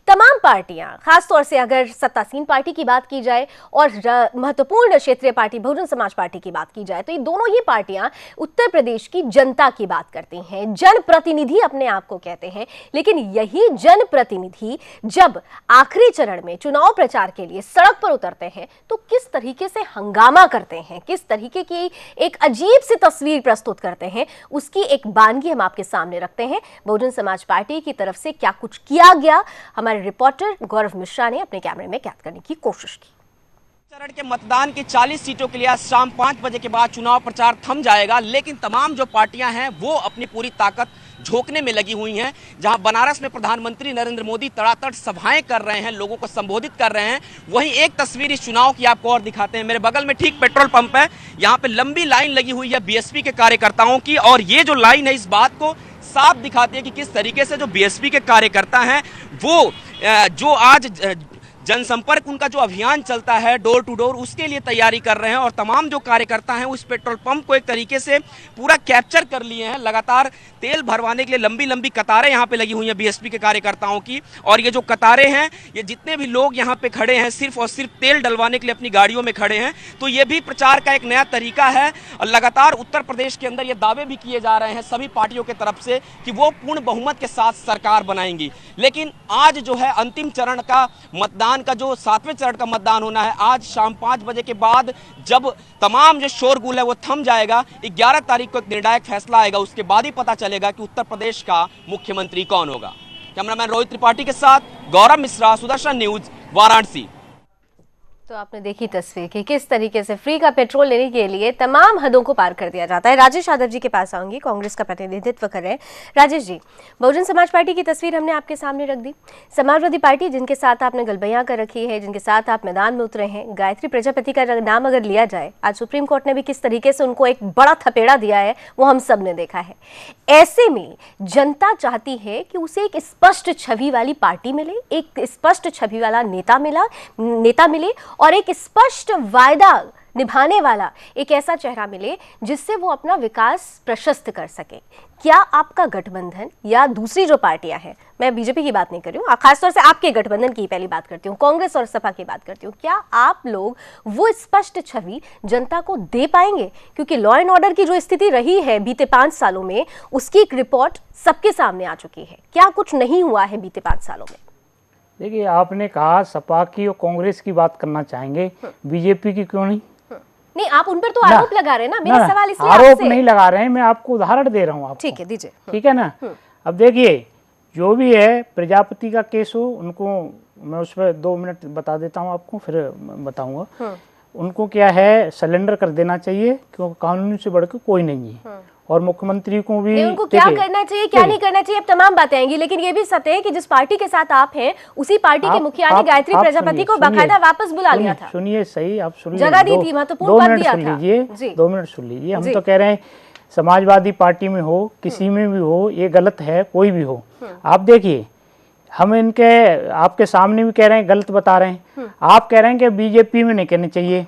तमाम पार्टियां, खासतौर से अगर सत्तासीन पार्टी की बात की जाए और महत्वपूर्ण क्षेत्रीय पार्टी बहुजन समाज पार्टी की बात की जाए, तो ये दोनों ही पार्टियां उत्तर प्रदेश की जनता की बात करती हैं, जनप्रतिनिधि अपने आप को कहते हैं। लेकिन यही जनप्रतिनिधि जब आखिरी चरण में चुनाव प्रचार के लिए सड़क पर उतरते हैं तो किस तरीके से हंगामा करते हैं, किस तरीके की एक अजीब सी तस्वीर प्रस्तुत करते हैं, उसकी एक बानगी हम आपके सामने रखते हैं। बहुजन समाज पार्टी की तरफ से क्या कुछ किया गया, हमारे रिपोर्टर गौरव मिश्रा ने अपने कैमरे में कैद करने की कोशिश की। चरण के मतदान की 40 सीटों के लिए आज शाम 5 बजे के बाद चुनाव प्रचार थम जाएगा। लेकिन तमाम जो पार्टियां हैं वो अपनी पूरी ताकत झोंकने में लगी हुई हैं। जहां बनारस में प्रधानमंत्री नरेंद्र मोदी तड़ातड़ सभाएं कर रहे हैं, लोगों को संबोधित कर रहे हैं, वहीं एक तस्वीर इस चुनाव की आपको और दिखाते हैं। मेरे बगल में ठीक पेट्रोल पंप है, यहाँ पे लंबी लाइन लगी हुई है बीएसपी के कार्यकर्ताओं की, और ये जो लाइन है इस बात को साफ दिखाती है कि किस तरीके से जो बीएसपी के कार्यकर्ता हैं वो जो आज जनसंपर्क उनका जो अभियान चलता है डोर टू डोर, उसके लिए तैयारी कर रहे हैं। और तमाम जो कार्यकर्ता हैं उस पेट्रोल पंप को एक तरीके से पूरा कैप्चर कर लिए हैं। लगातार तेल भरवाने के लिए लंबी लंबी कतारें यहाँ पे लगी हुई हैं बीएसपी के कार्यकर्ताओं की, और ये जो कतारें हैं, ये जितने भी लोग यहाँ पे खड़े हैं सिर्फ और सिर्फ तेल डलवाने के लिए अपनी गाड़ियों में खड़े हैं। तो ये भी प्रचार का एक नया तरीका है। और लगातार उत्तर प्रदेश के अंदर ये दावे भी किए जा रहे हैं सभी पार्टियों की तरफ से कि वो पूर्ण बहुमत के साथ सरकार बनाएंगी। लेकिन आज जो है अंतिम चरण का मतदान का जो 7वें चरण का मतदान होना है, आज शाम 5 बजे के बाद जब तमाम जो शोरगुल है वो थम जाएगा, 11 तारीख को एक निर्णायक फैसला आएगा, उसके बाद ही पता चलेगा कि उत्तर प्रदेश का मुख्यमंत्री कौन होगा। कैमरामैन रोहित त्रिपाठी के साथ गौरव मिश्रा, सुदर्शन न्यूज, वाराणसी। तो आपने देखी तस्वीर कि किस तरीके से फ्री का पेट्रोल लेने के लिए तमाम हदों को पार कर दिया जाता है। राजेश यादव जी के पास आऊंगी, कांग्रेस का प्रतिनिधित्व कर रहे हैं। राजेश जी, बहुजन समाज पार्टी की तस्वीर हमने आपके सामने रख दी। समाजवादी पार्टी जिनके साथ आपने गलबैयां कर रखी है, जिनके साथ आप मैदान में उतरे हैं, गायत्री प्रजापति का नाम अगर लिया जाए, आज सुप्रीम कोर्ट ने भी किस तरीके से उनको एक बड़ा थपेड़ा दिया है वो हम सब ने देखा है। ऐसे में जनता चाहती है कि उसे एक स्पष्ट छवि वाली पार्टी मिले, एक स्पष्ट छवि वाला नेता मिले और एक स्पष्ट वायदा निभाने वाला एक ऐसा चेहरा मिले जिससे वो अपना विकास प्रशस्त कर सके। क्या आपका गठबंधन या दूसरी जो पार्टियां हैं, मैं बीजेपी की बात नहीं कर रही हूँ, खासतौर से आपके गठबंधन की पहली बात करती हूँ, कांग्रेस और सपा की बात करती हूँ, क्या आप लोग वो स्पष्ट छवि जनता को दे पाएंगे? क्योंकि लॉ एंड ऑर्डर की जो स्थिति रही है बीते 5 सालों में, उसकी एक रिपोर्ट सबके सामने आ चुकी है। क्या कुछ नहीं हुआ है बीते 5 सालों में? देखिए, आपने कहा सपा की और कांग्रेस की बात करना चाहेंगे, बीजेपी की क्यों नहीं? नहीं, आप उन पर तो आरोप लगा रहे हैं ना। मेरा सवाल इसलिए आरोप नहीं लगा रहे हैं, मैं आपको उदाहरण दे रहा हूँ। ठीक है, दीजिए। ठीक है ना। अब देखिए, जो भी है प्रजापति का केस हो, उनको मैं उस पर 2 मिनट बता देता हूँ आपको, फिर बताऊंगा। उनको क्या है, सरेंडर कर देना चाहिए, क्योंकि कानून से बढ़कर कोई नहीं है। और मुख्यमंत्री को भी उनको क्या करना चाहिए, क्या नहीं करना चाहिए, अब तमाम बातें आएंगी। लेकिन ये भी सत्य है कि जिस पार्टी के साथ आप हैं, उसी पार्टी के मुखिया ने गायत्री प्रजापति को बाकायदा वापस बुला लिया था। सुनिए, सही, आप सुनिए, जगह दी थी, महत्वपूर्ण पद दिया था। 2 मिनट सुन लीजिए। हम तो कह रहे हैं समाजवादी पार्टी में हो, किसी में भी हो, ये गलत है, कोई भी हो। आप देखिए, हम आपके सामने भी कह रहे हैं गलत बता रहे हैं। आप कह रहे हैं कि बीजेपी में नहीं कहने चाहिए,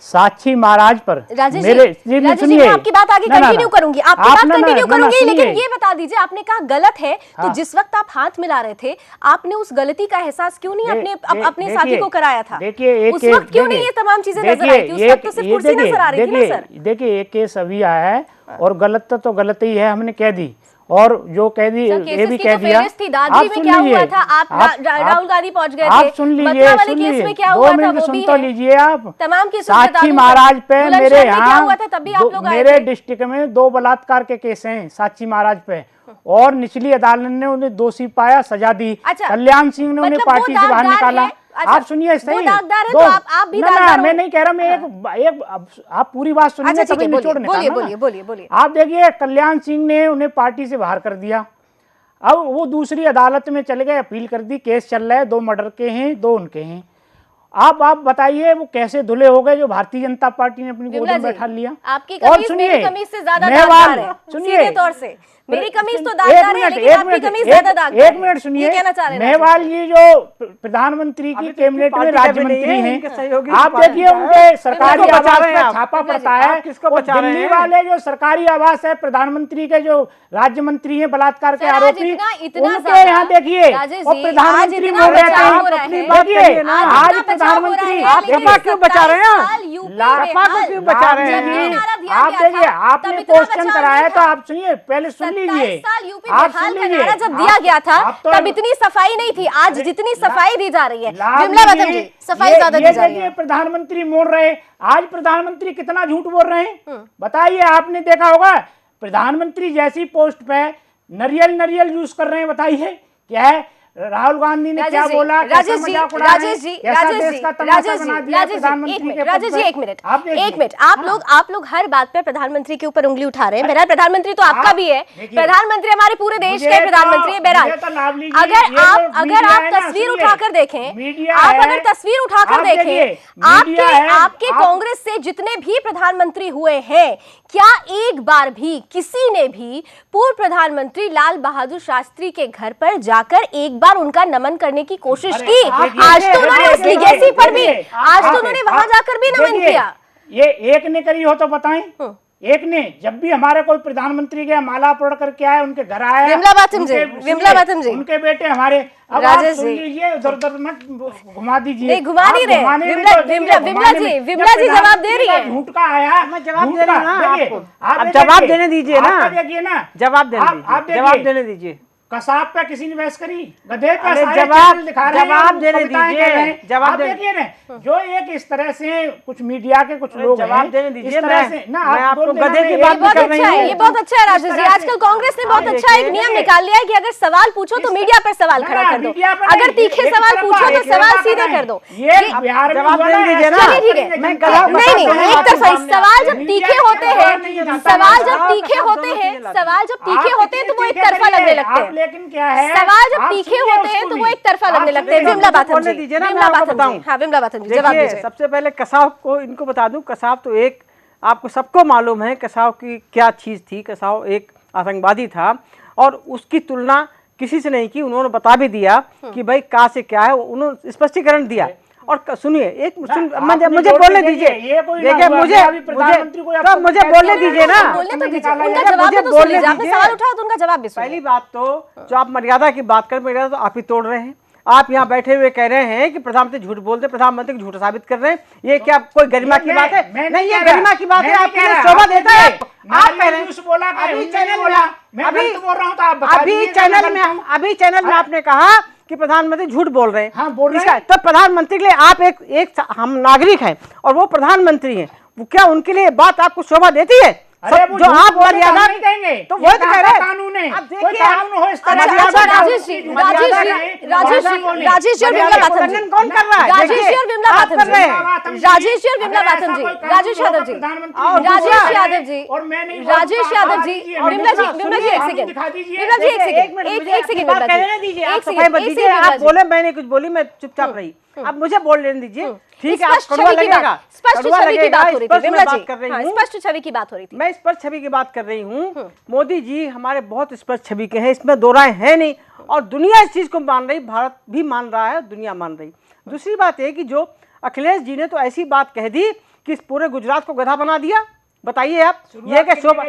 साक्षी महाराज पर राजेश मेरे जी, राजेश जी, मैं आपकी बात आगे कंटिन्यू करूंगी, आपकी बात कंटिन्यू करूंगी, लेकिन ये बता दीजिए, आपने कहा गलत है, तो जिस वक्त आप हाथ मिला रहे थे, आपने उस गलती का एहसास क्यों नहीं अपने साथी को कराया था? देखिए, उस वक्त क्यों नहीं ये तमाम चीजें नजर आई थी? उस वक्त तो सिर्फ कुर्सी नजर आ रही थी ना सर। देखिए, एक केस अभी आया है और गलत तो गलत ही है, हमने कह दी, और जो कह दी ये भी कह दिया। दादरी में क्या हुआ था? आप राहुल गांधी पहुंच गए थे, आप सुन लीजिए, वाले केस में क्या हुआ था वो भी तो लीजिए आप। तमाम केस साक्षी महाराज पे मेरे यहाँ मेरे थे। डिस्ट्रिक्ट में 2 बलात्कार के केस हैं साक्षी महाराज पे, और निचली अदालत ने उन्हें दोषी पाया, सजा दी। कल्याण सिंह ने उन्हें पार्टी से बाहर निकाला। आप सुनिए, सही तो आप भी मैं नहीं कह रहा, मैं आप पूरी बात सुनिए, तभी निचोड़ निकालना। बोलिए। आप देखिए, कल्याण सिंह ने उन्हें पार्टी से बाहर कर दिया, अब वो दूसरी अदालत में चले गए, अपील कर दी, केस चल रहा है, 2 मर्डर के हैं, 2 उनके हैं। आप बताइए वो कैसे धुले हो गए जो भारतीय जनता पार्टी ने अपनी गोद में बैठा लिया। आपकी कमीज मेरी कमीज से ज्यादा दागदार है, सीधे तौर से मेरी कमीज तो दागदार है, लेकिन आपकी कमीज ज्यादा दागदार है। एक मिनट सुनिए, मेहवाल जी जो प्रधानमंत्री की कैबिनेट में राज्य मंत्री हैं, आप देखिए उनके सरकारी आवास पर छापा पड़ता है। दिल्ली वाले जो सरकारी आवास है प्रधानमंत्री के जो राज्य मंत्री हैं बलात्कार के आरोपी, उनके यहाँ देखिए, और प्रधानमंत्री बोल रहे हैं, आज प्रधानमंत्री क्यों बचा रहे हैं? क्यों बचा रहे हैं? आप देखिए, आपने क्वेश्चन कराया तो आप सुनिए, पहले सुन लीजिए। आप सुन लीजिए, जब दिया गया था तब इतनी सफाई नहीं थी, आज जितनी सफाई दी जा रही है विमला बदम जी, सफाई ज्यादा दी जा रही है। प्रधानमंत्री बोल रहे, आज प्रधानमंत्री कितना झूठ बोल रहे हैं बताइए। आपने देखा होगा प्रधानमंत्री जैसी पोस्ट पे नरियल यूज कर रहे हैं, बताइए क्या है? राहुल गांधी ने क्या बोला? राजेश जी, एक मिनट, आप लोग हर बात पे प्रधानमंत्री के ऊपर उंगली उठा रहे हैं। बहरहाल प्रधानमंत्री तो आपका भी है, प्रधानमंत्री हमारे पूरे देश के प्रधानमंत्री है। बहरहाल अगर आप तस्वीर उठाकर देखें, आप अगर तस्वीर उठाकर देखें, आपके कांग्रेस से जितने भी प्रधानमंत्री हुए हैं, क्या एक बार भी किसी ने भी पूर्व प्रधानमंत्री लाल बहादुर शास्त्री के घर पर जाकर एक बार उनका नमन करने की कोशिश की? आज तो उन्होंने उस लीगेसी पर भी, आज तो उन्होंने वहां जाकर भी नमन किया। ये एक ने करी हो तो बताएं। एक ने, जब भी हमारे कोई प्रधानमंत्री के माला पढ़ करके आए, उनके घर आया, विमला बातम जी, उनके बेटे हमारे, अब आप सुन लीजिए, उधर मत घुमा दीजिए। नहीं, घुमा नहीं रहे। विमला जी जवाब दे रही है। झूठ का आया, मैं जवाब दे रही हूँ, आप जवाब देने दीजिए ना, देखिए ना, जवाब देने दीजिए। कसाब पे किसी ने बहस करी? गधे पे जवाब देने दीजिए, जवाब देखिए ना, जो एक इस तरह से कुछ मीडिया के कुछ लोग जवाब देने दीजिए। मैं आपको गधे की बात कर रही हूं। ये बहुत अच्छा है राजेश जी, आजकल कांग्रेस ने बहुत अच्छा एक नियम निकाल लिया है कि अगर सवाल पूछो तो मीडिया पर सवाल खड़ा कर दो, अगर तीखे सवाल पूछो तो सवाल सीधे कर दो। जवाब देने दीजिए ना, ठीक है, नहीं, एक तरफा सवाल जब तीखे होते हैं, सवाल जब तीखे होते हैं तो वो एक तरफा लगने लगते हैं। लेकिन क्या है, सवाल जब तीखे होते हैं तो वो एक तरफा लगने लगते हैं। विमला बातम जी, विमला बातम जी जवाब दीजिए। सबसे पहले कसाब को इनको बता दूं, कसाब तो एक आपको सबको मालूम है कसाब की क्या चीज़ थी। कसाब एक आतंकवादी था और उसकी तुलना किसी से नहीं की। उन्होंने बता भी दिया कि भाई कहाँ से क्या है, उन्होंने स्पष्टीकरण दिया। और सुनिए, मुझे बोलने दीजिए, देखिए मुझे बोलने दीजिए ना, सवाल उठाओ तो उनका जवाब भी। पहली बात तो जो आप मर्यादा की बात कर, मर्यादा तो आप ही तोड़ रहे हैं। आप यहाँ बैठे हुए कह रहे हैं कि प्रधानमंत्री झूठ बोलते, प्रधानमंत्री को झूठ साबित कर रहे हैं। ये क्या कोई गरिमा की बात है? नहीं, ये गरिमा की बात है, आपके लिए शोभा देता है। आप कह रहे हैं अभी चैनल में आपने कहा कि प्रधानमंत्री झूठ बोल रहे हैं। हाँ, बोल रहे हैं। तो प्रधानमंत्री के लिए आप एक हम नागरिक हैं और वो प्रधानमंत्री हैं, वो क्या उनके लिए बात आपको शोभा देती है? जो आप मर्यादा नहीं देंगे तो वो तो कह रहे हैं कानून है, राजेश जी, विमला बातम जी कौन कर रहा है? राजेश विमला बातम जी, राजेश यादव जी, राजेश यादव जी, विमला जी एक सेकंड, आप बोले, मैंने कुछ बोली, मैं चुपचाप रही। अब मुझे बोल लेने दीजिए, ठीक है? स्पष्ट छवि की बात हो रही थी विमला जी, स्पष्ट छवि की बात हो रही थी। मैं स्पष्ट छवि की बात कर रही हूँ। मोदी जी हमारे बहुत स्पष्ट छवि के हैं, इसमें दो राय है नहीं। और दुनिया इस चीज को मान रही, भारत भी मान रहा है, दुनिया मान रही। दूसरी बात है कि जो अखिलेश जी ने तो ऐसी बात कह दी किस पूरे गुजरात को गधा बना दिया? बताइए आप। ये क्या शोभा?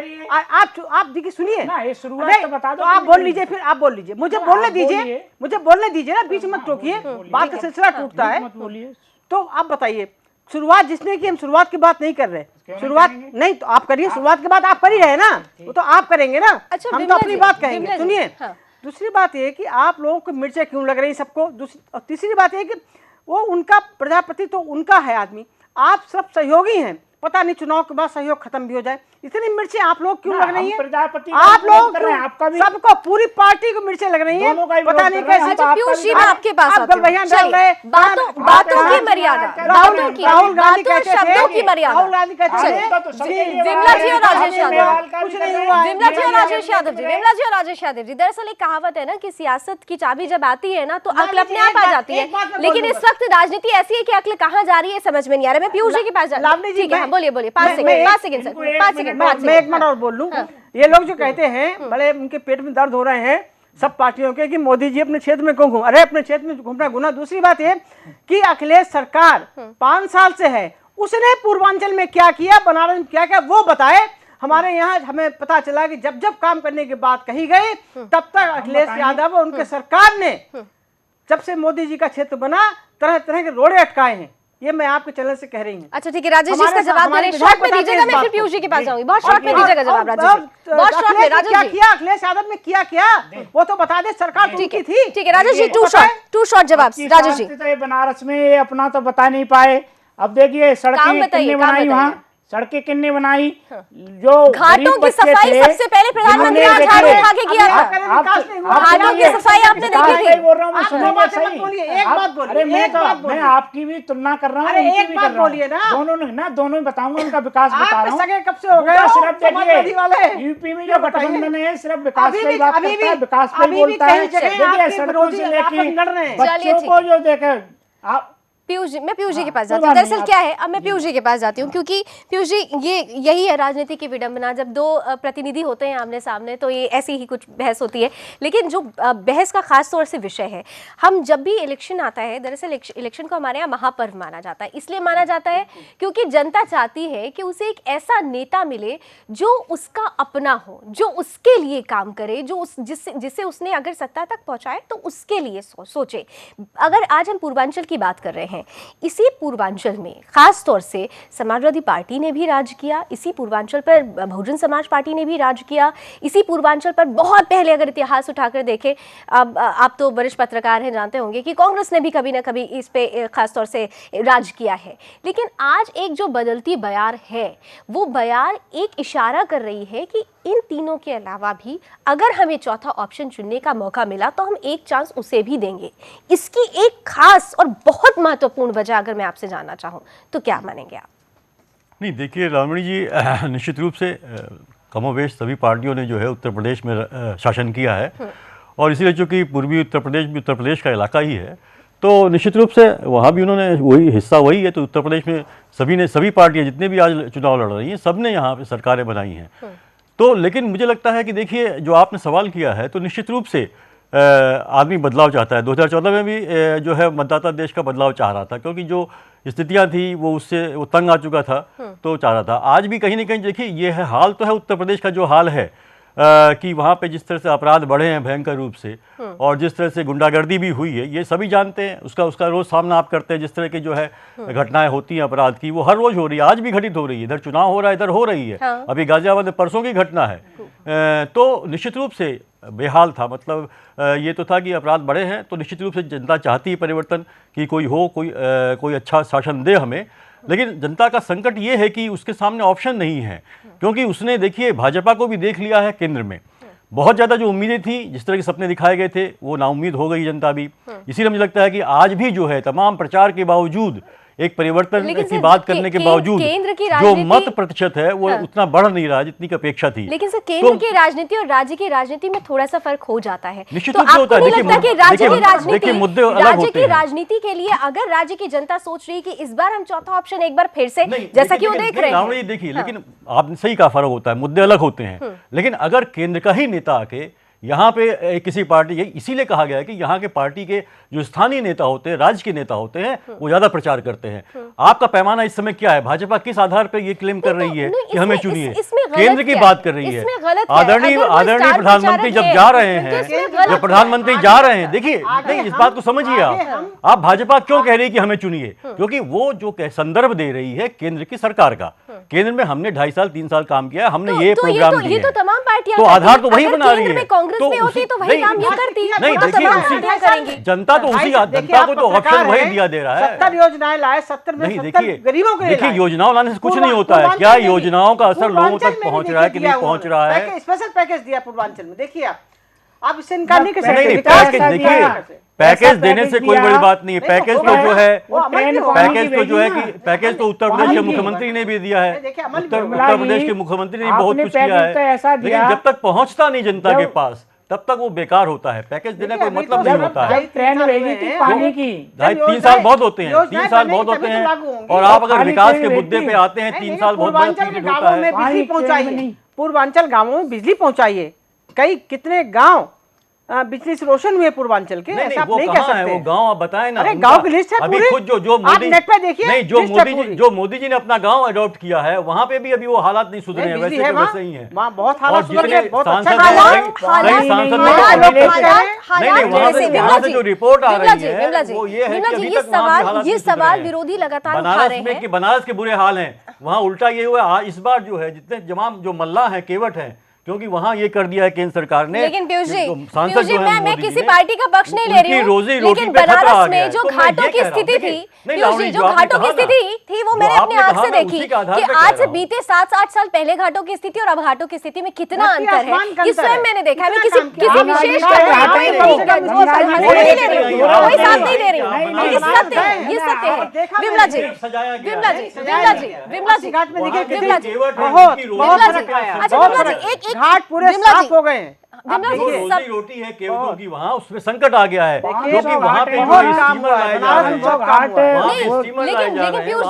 आप देखिए, सुनिए ना, ये शुरुआत नहीं, तो बता दो। तो आप बोल लीजिए, फिर आप बोल लीजिए, मुझे बोलने दीजिए, मुझे बोलने दीजिए ना, बीच मत टोकिए, बात का सिलसिला टूटता है। मत बोलिए। तो आप बताइए, शुरुआत जिसने की, हम शुरुआत की बात नहीं कर रहे। शुरुआत नहीं तो आप करिए, शुरुआत की बात आप कर ही रहे ना, वो तो आप करेंगे ना। अच्छा, हम तो विमला अपनी जी, बात कहेंगे। विमला जी, सुनिए, हाँ। दूसरी बात ये कि आप लोगों को मिर्चें क्यों लग रही सबको, और तीसरी बात ये कि वो उनका प्रजापति तो उनका है आदमी, आप सब सहयोगी हैं। पता नहीं चुनाव के बाद सहयोग खत्म भी हो जाए। इतनी मिर्चें आप लोग क्यों ना, लग रही हम हैं? प्रजापति आप लोग कर रहे हैं, आपका भी सबको, पूरी पार्टी को मिर्चें लग रही हैं, दोनों का ही पता विरोध नहीं कर रहे हैं। कैसे। अच्छा, पीयूष जी, मैं आपके पास आप आती हूँ। गलबहियां डाल चलिए, रहे, बातों की मर्यादा, बातों की, राहुल गांधी बातों कहते थे, शब्दों की मर्यादा। राहुल गांधी कहते चलिए, थे, विमला जी और राजेश यादव, कुछ नहीं हुआ। विमला जी और राजेश यादव जी, विमला जी और राजेश यादव जी, दरअसल एक कहावत है ना कि सियासत की चाबी जब आती है ना तो अक्ल अपने आप आ जाती है, लेकिन इस वक्त राजनीति ऐसी है कि अक्ल कहाँ जा रही है समझ में नहीं आ रहा। मैं पीयूष जी के पास जा रही हूँ। ठीक है, बोलिए बोलिए, 5 सेकंड सर, 5 सेकंड। मैं एक मिनट और बोल लूं। ये लोग जो कहते हैं बड़े उनके पेट में दर्द हो रहे हैं सब पार्टियों के कि मोदी जी अपने क्षेत्र में क्यों घूम, अरे अपने क्षेत्र में घूमना गुना। दूसरी बात ये कि अखिलेश सरकार 5 साल से है, उसने पूर्वांचल में क्या किया, बनारस में क्या किया, वो बताए। हमारे यहाँ हमें पता चला कि जब जब काम करने की बात कही गई तब तक अखिलेश यादव और उनके सरकार ने, जब से मोदी जी का क्षेत्र बना, तरह तरह के रोड़े अटकाए हैं। ये मैं आपके चैनल से कह रही हूँ। अच्छा ठीक है, राजेश जी इसका जवाब दे रहे, शॉर्ट में दीजिएगा, मैं फिर पीयूष जी के पास जाऊंगी। बहुत शॉर्ट में दीजिएगा जवाब राजेश जी, बहुत शॉर्ट में। राजेश क्या जी किया अखिलेश यादव ने, क्या वो तो बता दे, सरकार तो ठीक है, उनकी थी। ठीक है राजेश जी, टू शॉर्ट जवाब राजेश जी। तो ये बनारस में ये अपना तो बता नहीं पाए। अब देखिए सड़कें कितने बनाई, वहाँ सड़कें कितने बनाई, जो घाटों की सफाई सबसे पहले प्रधानमंत्री आज झाड़ू उठा के किया था। घाटों की सफाई आपने देखी थी। बोल रहा हूँ, मैं सुनिए सही। बोलिए, एक बात बोलिए, अरे मैं एक बात तो बोलिए। मैं आपकी भी तुलना कर रहा हूँ, अरे उनकी एक भी बात कर रहा हूँ। बोलिए ना। दोनों ही बताऊंगा, उनका विकास बता रहा हूँ। सगे कब से हो गए उनका हो? सिर्फ समाजवादी वाले देखिए यूपी में जो गठबंधन है सिर्फ विकास अभी पे ही भी- बात अभी करता है, भी- विकास पे अभी ही भी बोलता कई है। जगह देखिए आपके सड़कों विरोधी से आपस में लड़ रहे लेके हैं। चलिए, बच्चों ठीक को है। जो देखे आप पीयूष जी, मैं पीयूष जी के पास कोई जाती हूँ। बात नहीं, दरअसल क्या है, अब मैं पीयूष जी के पास जाती हूँ क्योंकि पीयूष जी यही है राजनीति की विडंबना। जब दो प्रतिनिधि होते हैं आमने सामने तो ये ऐसी ही कुछ बहस होती है, लेकिन जो बहस का खास तौर से विषय है, हम जब भी इलेक्शन आता है, दरअसल इलेक्शन को हमारे यहाँ महापर्व माना जाता है। इसलिए माना जाता है क्योंकि जनता चाहती है कि उसे एक ऐसा नेता मिले जो उसका अपना हो, जो उसके लिए काम करे, जो जिससे उसने अगर सत्ता तक पहुँचाए तो उसके लिए सोचे। अगर आज हम पूर्वांचल की बात कर रहे हैं, इसी पूर्वांचल में खास तौर से समाजवादी पार्टी ने भी राज किया, इसी पूर्वांचल पर बहुजन समाज पार्टी ने भी राज किया, इसी पूर्वांचल पर बहुत पहले अगर इतिहास उठाकर देखें, अब आप तो वरिष्ठ पत्रकार हैं, जानते होंगे कि कांग्रेस ने भी कभी ना कभी इस पे खास तौर से राज किया है। लेकिन आज एक जो बदलती बयार है, वो बयार एक इशारा कर रही है कि इन तीनों के अलावा भी अगर हमें चौथा ऑप्शन चुनने का मौका मिला तो हम एक चांस उसे भी देंगे। इसकी एक खास और बहुत महत्वपूर्ण वजह अगर मैं आपसे जानना चाहूं तो क्या मानेंगे आप? नहीं, देखिए रामणी जी, निश्चित रूप से कमोवेश सभी पार्टियों ने जो है उत्तर प्रदेश में शासन किया है, और इसीलिए चूँकि पूर्वी उत्तर प्रदेश भी उत्तर प्रदेश का इलाका ही है, तो निश्चित रूप से वहाँ भी उन्होंने वही हिस्सा वही है। तो उत्तर प्रदेश में सभी पार्टियाँ जितने भी आज चुनाव लड़ रही हैं, सब ने यहाँ पे सरकारें बनाई हैं। तो लेकिन मुझे लगता है कि देखिए, जो आपने सवाल किया है, तो निश्चित रूप से आदमी बदलाव चाहता है। 2014 में भी जो है मतदाता देश का बदलाव चाह रहा था, क्योंकि जो स्थितियां थी वो तंग आ चुका था, तो चाह रहा था। आज भी कहीं ना कहीं देखिए, ये है हाल तो है उत्तर प्रदेश का जो हाल है कि वहाँ पे जिस तरह से अपराध बढ़े हैं भयंकर रूप से, और जिस तरह से गुंडागर्दी भी हुई है, ये सभी जानते हैं। उसका रोज़ सामना आप करते हैं। जिस तरह की जो है घटनाएं होती हैं अपराध की, वो हर रोज़ हो रही है, आज भी घटित हो रही है। इधर चुनाव हो रहा है, इधर हो रही है। अभी गाजियाबाद में परसों की घटना है। तो निश्चित रूप से बेहाल था, मतलब ये तो था कि अपराध बढ़े हैं, तो निश्चित रूप से जनता चाहती है परिवर्तन की, कोई अच्छा शासन दे हमें। लेकिन जनता का संकट ये है कि उसके सामने ऑप्शन नहीं है, क्योंकि उसने देखिए भाजपा को भी देख लिया है केंद्र में। बहुत ज़्यादा जो उम्मीदें थी, जिस तरह के सपने दिखाए गए थे, वो नाउम्मीद हो गई जनता भी। इसीलिए मुझे लगता है कि आज भी जो है तमाम प्रचार के बावजूद, एक परिवर्तन की बात करने के बावजूद, जो मत प्रतिशत है वो उतना बढ़ नहीं रहा जितनी की अपेक्षा थी। लेकिन सर, केंद्र की राजनीति और राज्य की राजनीति में थोड़ा सा फर्क हो जाता है। निश्चित तो रूप से होता है। आपको नहीं लगता कि राज्य की देखिए राजनीति के लिए अगर राज्य की जनता सोच रही है कि इस बार हम चौथा ऑप्शन एक बार फिर से, जैसा कि वो देख रहे हैं। देखिए, लेकिन आपने सही कहा, फर्क होता है, मुद्दे अलग होते हैं। लेकिन अगर केंद्र का ही नेता आके यहाँ पे किसी पार्टी के, इसीलिए कहा गया है कि यहाँ के पार्टी के जो स्थानीय नेता होते हैं, राज्य के नेता होते हैं, वो ज्यादा प्रचार करते हैं। आपका पैमाना इस समय क्या है? भाजपा किस आधार पे ये क्लेम कर रही है कि हमें चुनिए? केंद्र की बात कर रही है। आदरणीय प्रधानमंत्री जब जा रहे हैं, जब प्रधानमंत्री जा रहे हैं, देखिए नहीं, इस बात को समझिए आप भाजपा क्यों कह रही है कि हमें चुनिए? क्योंकि वो जो संदर्भ दे रही है केंद्र की सरकार का, केंद्र में हमने 2.5 साल 3 साल काम किया है, हमने ये प्रोग्राम दिए हैं, तो तमाम पार्टियां तो आधार तो वही बना रही है। कांग्रेस में होती तो वही काम ये करती। नहीं देखिए, जनता तो उसी, जनता को तो ऑप्शन वही दिया दे रहा है। 70 योजनाएं लाए, 70 में 70 गरीबों के लिए। देखिए, योजनाओं लाने से कुछ नहीं होता है। क्या योजनाओं का असर लोगों तक पहुंच रहा है कि नहीं पहुंच रहा है? स्पेशल पैकेज दिया पूर्वांचल में, देखिए आप इससे इनकार नहीं कर सकते। नहीं, देखिए पैकेज देने से कोई बड़ी बात नहीं है। पैकेज तो जो है, पैकेज तो जो है कि पैकेज तो उत्तर प्रदेश के मुख्यमंत्री ने भी दिया है। उत्तर प्रदेश के मुख्यमंत्री ने बहुत कुछ किया है, लेकिन जब तक पहुंचता नहीं जनता के पास तब तक वो बेकार होता है। पैकेज देने का कोई मतलब नहीं होता है। 3 साल बहुत होते हैं, 3 साल बहुत होते हैं। और आप अगर विकास के मुद्दे पे आते हैं, 3 साल बहुत बड़ा पीरियड होता है। बिजली पहुंचाइए, पूर्वांचल गाँवों में बिजली पहुंचाइए। कई कितने गांव बिजली से रोशन हुए पूर्वांचल के, ऐसा आप नहीं कह सकते। वो गांव आप बताएं ना। अरे गांव की लिस्ट है अभी पूरी, खुद जो आप नेट पे देखिए। नहीं, जो मोदी जी ने अपना गांव अडॉप्ट किया है, वहां पे भी अभी वो हालात नहीं सुधरे हैं, वैसे के वैसे ही हैं। वहाँ बहुत हालात सुधर गए, बहुत अच्छा नहीं, वहां से जो रिपोर्ट आ रही है वो ये है कि अभी तक वहां भी हालात ये सवाल विरोधी लगातार उठा रहे हैं। बनारस के बुरे हाल हैं, वहां उल्टा ये हुआ। इस बार जो है जितने तमाम जो मल्लाह हैं, केवट हैं, क्योंकि वहां ये कर दिया है केंद्र सरकार ने। लेकिन पीयूष जी, मैं किसी पार्टी का पक्ष नहीं ले रही हूँ, लेकिन बनारस में जो घाटों की स्थिति थी, पीयूष जी, जो घाटों की स्थिति थी वो मैंने अपनी आंख से देखी कि आज से बीते 7-8 साल पहले घाटों की स्थिति और अब घाटों की स्थिति में कितना अंतर है, ये स्वयं मैंने देखा है। मैं किसी विशेष कोई साथ नहीं दे रही हूँ, ये सत्य है, ये सत्य है। विमला जी, घाट पूरे साफ हो गए हैं। रोजी रोटी है केवटों की, वहाँ उसमें संकट आ गया है, क्योंकि वहाँ पे जो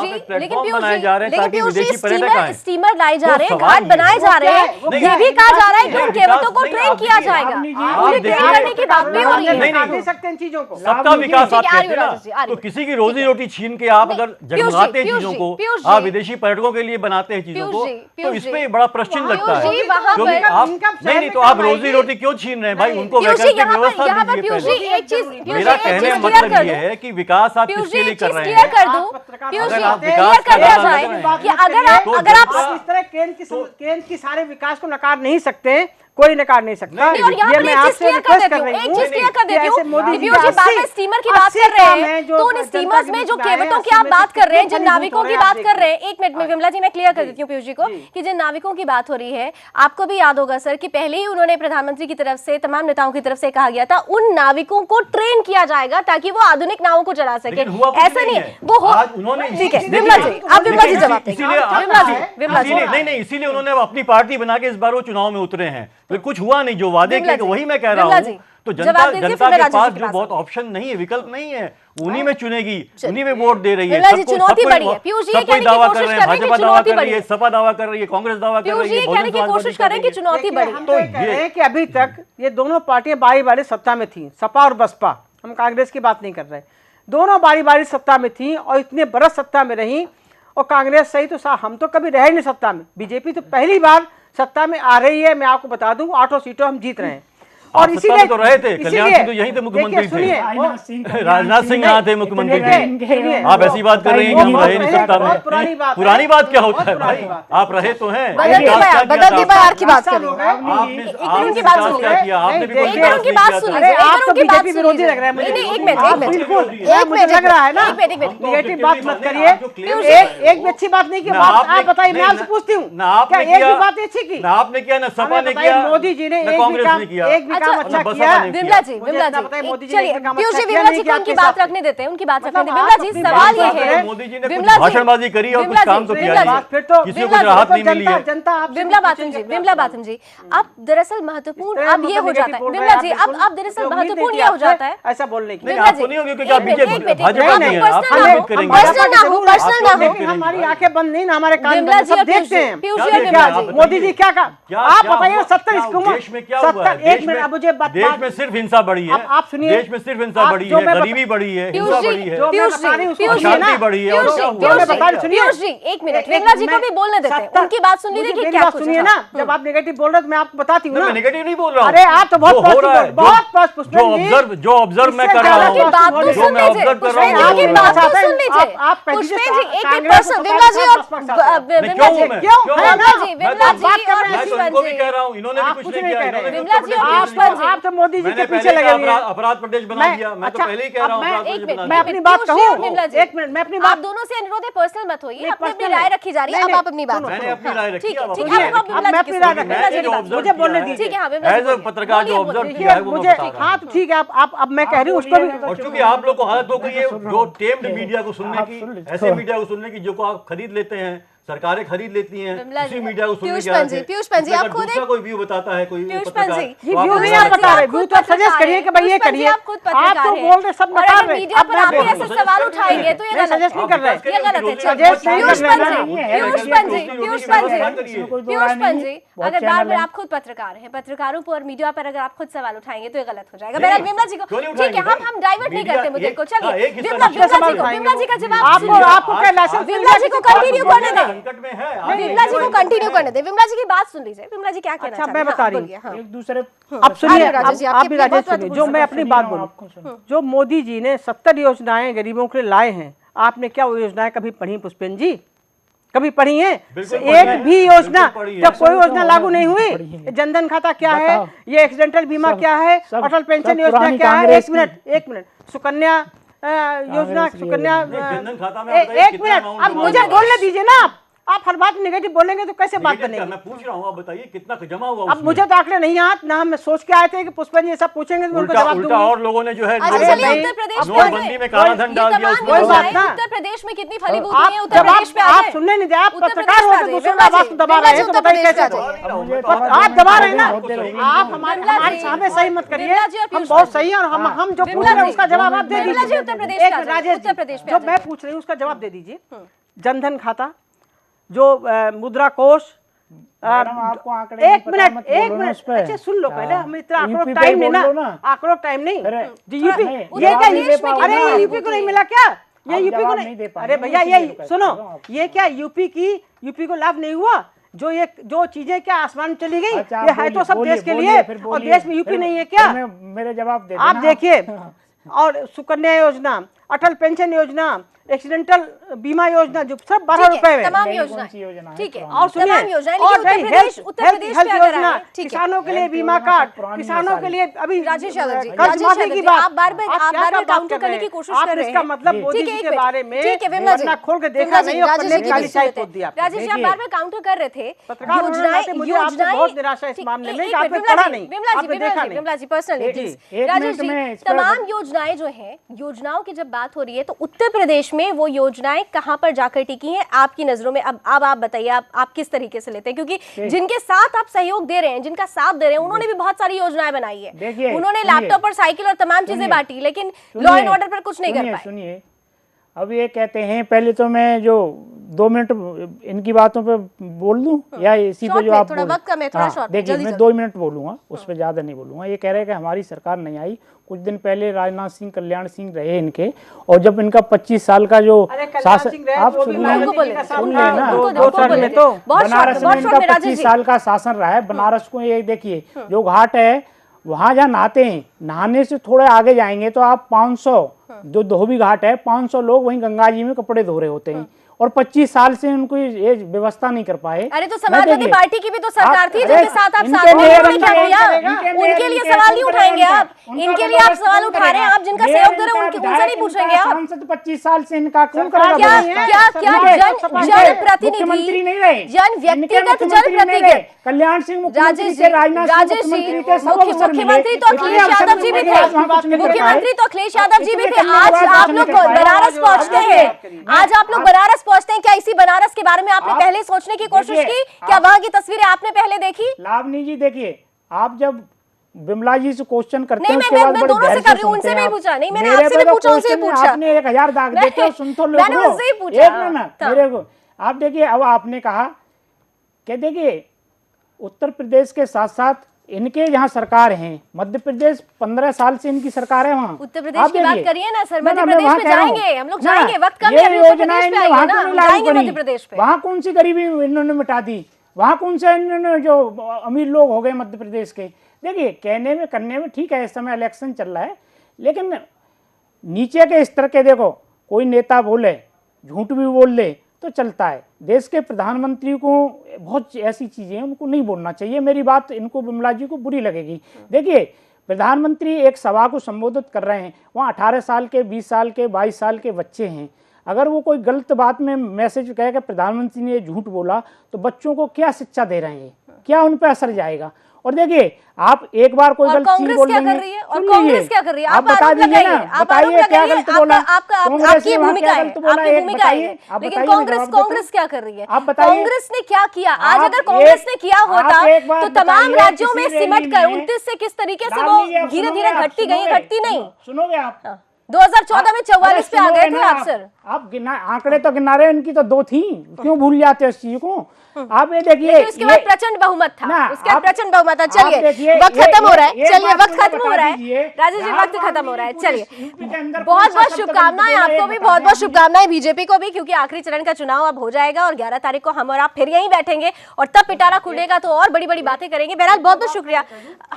स्टीमर लाए जा रहे हैं, स्टीमर लाए जा रहे हैं, घाट बनाए जा रहे हैं, ये भी कहा जा रहा है कि उन केवटों को ट्रेन किया जाएगा। उन्हें ट्रेन करने की बात भी हो रही है। नहीं सकते इन चीजों को, सबका विकास आप कहते हैं ना, तो किसी की रोजी रोटी छीन के आप अगर जगमगाते हैं चीजों को, आप विदेशी पर्यटकों के लिए बनाते हैं चीजों को, तो इसमें बड़ा प्रश्न लगता है। क्योंकि आप नहीं तो आप रोजी रोटी क्यों छीन रहे हैं भाई? उनको वैकल्पिक व्यवस्था दीजिए। मेरा कहने का मतलब ये है कि विकास आप किसके लिए कर रहे हैं? अगर आप विकास कर जाए कि अगर आप इस तरह केंद्र की सारे विकास को नकार नहीं सकते, कोई नकार नहीं सकता। ये मैं आपसे रिक्वेस्ट कर रही हूं, एक चीज क्लियर कर देती हूं। पीयूष जी बार में स्टीमर की बात कर रहे हैं, तो उन स्टीमर्स में जो केवटों की आप बात कर रहे हैं, जिन नाविकों की बात कर रहे हैं, एक मिनट में विमला जी मैं क्लियर कर देती हूँ पीयूष जी को कि जिन नाविकों की बात हो रही है, आपको भी याद होगा सर कि पहले ही उन्होंने प्रधानमंत्री की तरफ से, तमाम नेताओं की तरफ से कहा गया था उन नाविकों को ट्रेन किया जाएगा ताकि वो आधुनिक नावों को चला सके। ऐसा नहीं है वो हो, ठीक है विमला जी, आप विमला जी जवाब दें। विमला जी नहीं, इसीलिए उन्होंने अपनी पार्टी बना के इस बार वो चुनाव में उतरे हैं, कुछ हुआ नहीं, जो वादे किए वही मैं कह रहा हूँ। तो जनता के पास जो बहुत ऑप्शन नहीं है, विकल्प नहीं है, उन्हीं में चुनेगी, उन्हीं में वोट दे रही है। चुनौती बड़ी है। पीयूष जी कोई दावा कर रहे हैं, भाजपा दावा कर रही है, सपा दावा कर रही है, कांग्रेस दावा कर रही है, कहने की कोशिश करें कि चुनौती बड़ी है। तो ये कि अभी तक ये दोनों पार्टियां बारी बारी सत्ता में थी, सपा और बसपा, हम कांग्रेस की बात नहीं कर रहे, दोनों बारी बारी सत्ता में थी और इतने बरस सत्ता में रही। और कांग्रेस सही तो हम तो कभी रहे नहीं सत्ता में, बीजेपी तो पहली बार सत्ता में आ रही है। मैं आपको बता दूं 8 सीटों हम जीत रहे हैं। और इसीलिए तो रहे थे, कल्याण सिंह तो यहीं थे मुख्यमंत्री थे, राजनाथ सिंह यहाँ थे मुख्यमंत्री थे। आप ऐसी बात कर रही हैं कि हम रहे नहीं सत्ता में। पुरानी बात क्या होता है भाई? आप रहे तो हैं। बदलती बयार की बात कर रही हूँ, आपने क्या किया? आपने भी उनकी बात सुन लीजिए। आप तो बीजेपी विरोधी लग रहे हैं मुझे। एक मिनट मुझे लग रहा है ना, नेगेटिव बात मत करिए। एक भी अच्छी बात नहीं की, आप बताइए, मैं आपसे पूछती हूँ क्या एक भी बात अच्छी की? आपने किया ना, सपा ने किया, मोदी जी ने कांग्रेस ने किया, काम अच्छा किया। विमला जी, चलिए पीयूष जी, विमला जी को उनकी बात रखने देते हैं, उनकी बात रखने दें। विमला जी सवाल ये है, मोदी जी ने भाषणबाजी करी और कुछ काम तो किया नहीं, फिर तो किसी को राहत नहीं मिली है। विमला बातन जी, अब दरअसल महत्वपूर्ण अब ये हो जाता है, विमला जी अब दरअसल महत्वपूर्ण ये हो जाता है, ऐसा बोलने की आपको नहीं होगी क्योंकि आप बीजेपी भाजपा नहीं है, आप साबित करेंगे। पर्सनल ना हो, हमारी आंखें बंद नहीं ना, हमारे कान विमला बंद, सब देखते हैं। मोदी जी क्या कहा, आप बताइए 70 स्कीमों, 70 एक मिनट मुझे देश में सिर्फ हिंसा बढ़ी है। आप सुनिए, देश में सिर्फ हिंसा बढ़ी है, गरीबी बढ़ी है, हिंसा बढ़ी है, अशांति बढ़ी है। पीयूष जी एक मिनट, विमला जी को भी बोलने देते हैं, उनकी बात सुन लीजिए कि क्या कुछ सुनिए ना। जब आप नेगेटिव बोल रहे हो तो मैं आपको बताती हूँ ना। मैं नेगेटिव नहीं बोल रहा हूँ। अरे आप तो बहुत जो हो रहा है, जो ऑब्जर्व मैं कर रहा हूँ, जो मैं ऑब्जर्व कर रहा हूँ, उनको भी कह रहा हूँ, इन्होंने भी कुछ नहीं किया। आप तो मोदी जी के पीछे लगे हुए हैं। अपराध प्रदेश बना दिया। मैं तो पहले ही कह रहा हूँ। मैं अपनी बात कहूँ, एक मिनट, मैं अपनी आप बात, दोनों से अनुरोध है, पर्सनल मत होइए, अपनी राय रखी जा रही है। अब आप अपनी बात मैंने अपनी राय रखी ठीक है, है। ठीक है, अब मैं अपनी राय रखूंगा, मुझे बोलने दीजिए। ठीक है, हाँ, विमला जी एज अ बोलिए। पत्रकार जो बोलिए, ऑब्जर्व बोलिए। किया है वो मैं मुझे बता रहा हूँ। हाँ तो ठीक है, आप अब मैं कह रही हूँ उसको भी। और चूंकि आप लोग को आदत हो गई है जो टेम्ड मीडिया को सुनने की, ऐसे मीडिया को सुनने की जो को आप खरीद लेते हैं, सरकारें खरीद लेती हैं, उसी मीडिया को सुनने की पीयूष पंजी, आप खुद दूसरा कोई व्यू बताता है, कोई पत्रकार, जी व्यू नहीं आप बता रहे, व्यू तो आप सजेस्ट करिए कि भाई ये करिए। आप तो बोल रहे, सब बता रहे, मीडिया पर आप ऐसे सवाल उठाएंगे तो ये गलत सजेस्ट नहीं कर रहे, ये गलत है। सजेस्ट नहीं कर रहे ना। पीयूष पंजी, अगर बार बार आप खुद पत्रकार हैं, पत्रकारों पर मीडिया पर अगर आप खुद सवाल उठाएंगे तो ये गलत हो जाएगा। बहरहाल विमला जी को ठीक है, हम डाइवर्ट नहीं करते मुद्दे को। चलिए विमला जी का जवाब आपको क्या लाइसेंस, विमला जी को कंटिन्यू करने दें, संकट में है। विमला जी को कंटिन्यू करने दें, विमला जी की बात सुन लीजिए। विमला जी क्या कहना अच्छा चाहती मैं हैं? बता हाँ, रही बोलिए, हाँ। हूँ, एक दूसरे अब सुनिए, राजेश जी, आप भी राजेश बहुत सुनिए, बात जो मैं अपनी बात आपको बोलूँ, जो मोदी जी ने 70 योजनाएं गरीबों के लिए लाए हैं, आपने क्या वो योजनाएं कभी पढ़ी पुष्पेन जी? कभी पढ़ी है? एक भी योजना, जब कोई योजना लागू नहीं हुई, जनधन खाता क्या है, ये एक्सीडेंटल बीमा क्या है, अटल पेंशन योजना क्या है, एक मिनट, सुकन्या योजना, सुकन्या, जनधन खाता में एक मिनट, अब मुझे बोलने दीजिए ना। आप हर बात नेगेटिव बोलेंगे तो कैसे बात बनेगी? मैं पूछ रहा हूँ, आप बताइए कितना जमा हुआ अब उसमें? मुझे तो आंकड़े नहीं याद ना, हम सोच के आए थे कि पुष्पन जी सब पूछेंगे तो उनको जवाब उल्टा और लोगों ने जो है अच्छा चलिए, उत्तर प्रदेश नोटबंदी में काला धन डाल दिया उसमें। कोई बात ना। उत्तर प्रदेश में कितनी फलीभूत हुई है, आप उत्तर प्रदेश पे आ आप जाए। सुनने नहीं दे, आप उत्तर पत्रकार प्रदेश हो पे तो आ दूसरों जाइए, का आवाज को दबा रहे हैं, तो उत्तर बताइए प्रदेश पे आ कैसे? जाइए। आप दबा रहे हैं ना, आप विमला हमारे जी, सामने सही मत करिए, विमला जी और हम पीयूष बहुत पंजी। सही है और हम जो पूछ विमला रहे हैं जी, उसका जवाब आप दे विमला जी, दीजिए। उत्तर प्रदेश पे आ एक जाइए, राजेश उत्तर प्रदेश पे जो आ मैं जाइए। पूछ रही हूँ उसका जवाब दे दीजिए। जनधन खाता, जो मुद्रा कोष, आपको आंकड़े नहीं एक पता, मिनट, मत एक बोलो ना उस मिनट, पे। अच्छा सुन लो पहले, हम इतना आंकड़ों यूपी पे टाइम नहीं बोल लो ना, ना। आंकड़ों टाइम नहीं अरे, जी। यूपी नहीं, ये क्या देश में अरे कितनी यूपी को नहीं मिला क्या? ये आप यूपी को जवाब नहीं नहीं दे पाए अरे ना, भैया इसीलिए ये कहता सुनो, हूँ आपको। ये क्या यूपी को लाभ नहीं हुआ? जो चीजें क्या आसमान चली गई, अच्छा, ये है तो सब बोलिए, देश के बोलिए, लिए, फिर और बोलिए, देश में यूपी फिर- नहीं है क्या? फिर मेरे जवाब दे आप देना। देखिए, और सुकन्या योजना, अटल पेंशन योजना, एक्सीडेंटल बीमा योजना, जो सब 12 ठीक रुपए है, में, तमाम कौन योजना सी योजना है? ठीक है, और सुनिए, तमाम योजना और नहीं, उत्तर प्रदेश पे अगर योजना, आए, ठीक है। किसानों के लिए हेल्थ बीमा योजना कार्ड, सब पुरानी किसानों है के लिए अभी राजेश यादव जी, कर्ज राजेश माफी यादव की जी, बात, आप बार-बार क्या काउंटर कर करने रहे की हैं? कोशिश आप कर रहे इसका हैं। मतलब जी। मोदी ठीक जी है, के एक मिनट। बारे में ठीक है, विमला जी, वरना खोल के देखा विमला जी, नहीं और राजेश पन्ने जी की की काली शाही बात पोत दिया। राजेश जी, आप बार-बार काउंटर कर रहे थे। पत्रकार होने के नाते मुझे आपसे बहुत निराशा है इस मामले में कि आपने पढ़ा नहीं, आपने देखा नहीं। विमला जी पर्सनली जी, एक राजेश मिनट में जी, इस पर- तमाम योजनाएं जो हैं, योजनाओं की जब बात हो रही है तो उत्तर प्रदेश में वो योजनाएं कहां पर जाकर टिकी हैं आपकी नजरों में? अब आप बताइए, आप किस तरीके से लेते हैं? क्योंकि जिनके साथ आप सहयोग दे रहे हैं, जिनका साथ दे रहे हैं, उन्होंने भी बहुत सारी योजनाएं बनाई है। देखिए, उन्होंने सुनिए, लैपटॉप और साइकिल और तमाम चीजें सुनिए, बांटी, लेकिन लॉ एंड ऑर्डर पर कुछ नहीं कर सुनिए, पाए। सुनिए, अब ये कहते हैं, पहले तो मैं जो 2 मिनट इनकी बातों पे बोल दूं या इसी पे शॉर्ट जो में, आप थोड़ा वक्त कम है, थोड़ा शॉर्ट में, देखिए, जल्दी मैं जल्दी। 2 मिनट बोलूंगा, उस पर ज्यादा नहीं बोलूंगा। ये कह रहे हैं कि हमारी सरकार नहीं आई, कुछ दिन पहले राजनाथ सिंह, कल्याण सिंह रहे इनके, और जब इनका 25 साल का जो शासन, आप सुन लें ना, बनारस में इनका 25 साल का शासन रहा है। बनारस को ये देखिए, जो घाट है वहां जहाँ नहाते हैं, नहाने से थोड़े आगे जाएंगे तो आप 500 जो धोबी घाट है, 500 लोग वहीं गंगा जी में कपड़े धो रहे होते हैं, और 25 साल से उनको ये व्यवस्था नहीं कर पाए। अरे तो समाजवादी पार्टी की भी तो सरकार थी, अरे, जिनके साथ आप इनके साथ में मेयर उन्होंने क्या इनके किया? इनके मेयर उनके लिए इनके सवाल नहीं कौन उठाएंगे करेगा? आप, उनका इनके लिए आप बंदोबस्त सवाल कौन उठा रहे हैं, करेगा? आप जिनका मेयर सहयोग दे रहे हैं इनका उनसे नहीं पूछेंगे आप? सांसद 25 साल से इनका कौन सरकार करेगा? क्या नहीं है, क्या क्या मुख्यमंत्री जनप्रतिनिधि, नहीं रहे, जन इनके व्यक्तिगत मुख्यमंत्री नहीं रहे। जनप्रतिनिधि, कल्याण सिंह मुख्यमंत्री राजेश थे, जी, राजनाथ सिंह राजेश जी, मुख्यमंत्री थे, सब अवसर मिले। मुख्यमंत्री तो इतने अखिलेश अवसर यादव जी भी मिले, थे, वहाँ कुछ नहीं कर पाए। मुख्यमंत्री तो अखिलेश यादव जी भी इतने थे। करने के आज बाद आप कुछ लोग नहीं कर पाए। बनारस पहुंचते हैं, आज आप लोग बनारस पहुंचते हैं, क्या इसी बनारस के बारे में आपने पहले सोचने की कोशिश की? देखिए, क्या वहां की तस्वीरें आपने पहले देखी? लावनी जी देखिए, आप जब विमला जी से क्वेश्चन करते नहीं, हैं, उसके मैं बाद बड़े दोनों से धैर्य कर रही हूं, सुनते उनसे हैं नहीं आप। पूछा, नहीं, मैंने मेरे आपसे पे भी तो पूछा, उनसे क्वेश्चन पूछा। आपने 1000 दाग देते हो, सुन तो लो। मैंने उनसे ही पूछा। एक मिनट, मेरे को आप देखिए, अब आपने कहा कि देखिए उत्तर प्रदेश के साथ साथ इनके जहाँ सरकार है, मध्य प्रदेश 15 साल से इनकी सरकार है वहाँ। उत्तर प्रदेश की बात करिए ना सर, मध्य प्रदेश में जाएंगे हम लोग, जाएंगे, वक्त कम है, ये अभी उत्तर योजना प्रदेश पे इन्हें आइए वहाँ ना, क्यों नहीं जाएंगे लागू मध्य प्रदेश पे। करी? वहाँ कौन सी गरीबी इन्होंने मिटा दी? वहाँ कौन से इन्होंने जो अमीर लोग हो गए मध्य प्रदेश के? देखिए, कहने में करने में ठीक है, इस समय इलेक्शन चल रहा है, लेकिन नीचे के स्तर के देखो, कोई नेता बोले, झूठ भी बोल ले तो चलता है। देश के प्रधानमंत्री को बहुत ऐसी चीज़ें हैं उनको नहीं बोलना चाहिए। मेरी बात इनको, बिमला जी को बुरी लगेगी। देखिए, प्रधानमंत्री एक सभा को संबोधित कर रहे हैं, वहाँ 18 साल के, 20 साल के, 22 साल के बच्चे हैं। अगर वो कोई गलत बात में मैसेज कहे कि प्रधानमंत्री ने झूठ बोला, तो बच्चों को क्या शिक्षा दे रहे हैं, क्या उन पर असर जाएगा? और देखिए, आप एक बार कोई गलत चीज बोल देंगे, और कांग्रेस क्या कर रही है? आप बता दीजिए ना, बताइए क्या गलत बोला? आपकी भूमिका है, आपकी भूमिका है, लेकिन कांग्रेस क्या कर रही है? आप बताइए, कांग्रेस ने क्या किया? आज अगर कांग्रेस ने किया होता तो तमाम राज्यों में सिमट कर 29 से किस तरीके से वो धीरे धीरे घटती गई, घटती नहीं। सुनोगे आप? 2014 में 44 पे आ गए थे आप सर। आप आंकड़े तो गिनारे इनकी तो 2 थी, क्यों भूल जाते हैं इस चीज को? आप ये देखिए, उसके बाद प्रचंड बहुमत था, उसके बाद प्रचंड बहुमत था। चलिए, वक्त खत्म हो रहा है, चलिए वक्त खत्म हो रहा है, राजेश जी वक्त खत्म हो रहा है। चलिए, बहुत बहुत शुभकामनाएं आपको भी, बहुत बहुत शुभकामनाएं बीजेपी को भी, क्योंकि आखिरी चरण का चुनाव अब हो जाएगा और 11 तारीख को हम और आप फिर यहीं बैठेंगे और तब पिटारा खुलेगा तो और बड़ी बड़ी बातें करेंगे। बहरहाल बहुत बहुत शुक्रिया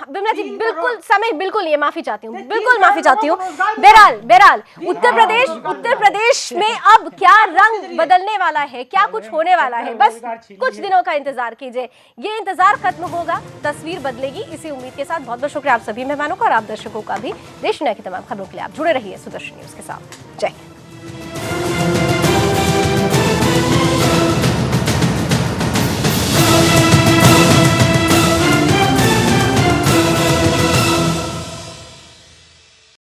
बिमला जी, बिल्कुल समय, बिल्कुल ये माफी चाहती हूँ, बिल्कुल माफी चाहती हूँ। बहरहाल उत्तर प्रदेश में अब क्या रंग बदलने वाला है, क्या कुछ होने वाला है, बस कुछ दिनों का इंतजार कीजिए। ये इंतजार खत्म होगा, तस्वीर बदलेगी, इसी उम्मीद के साथ बहुत बहुत शुक्रिया आप सभी मेहमानों का और आप दर्शकों का भी। देश दुनिया की तमाम खबरों के लिए आप जुड़े रहिए सुदर्शन न्यूज के साथ। जय हिंद।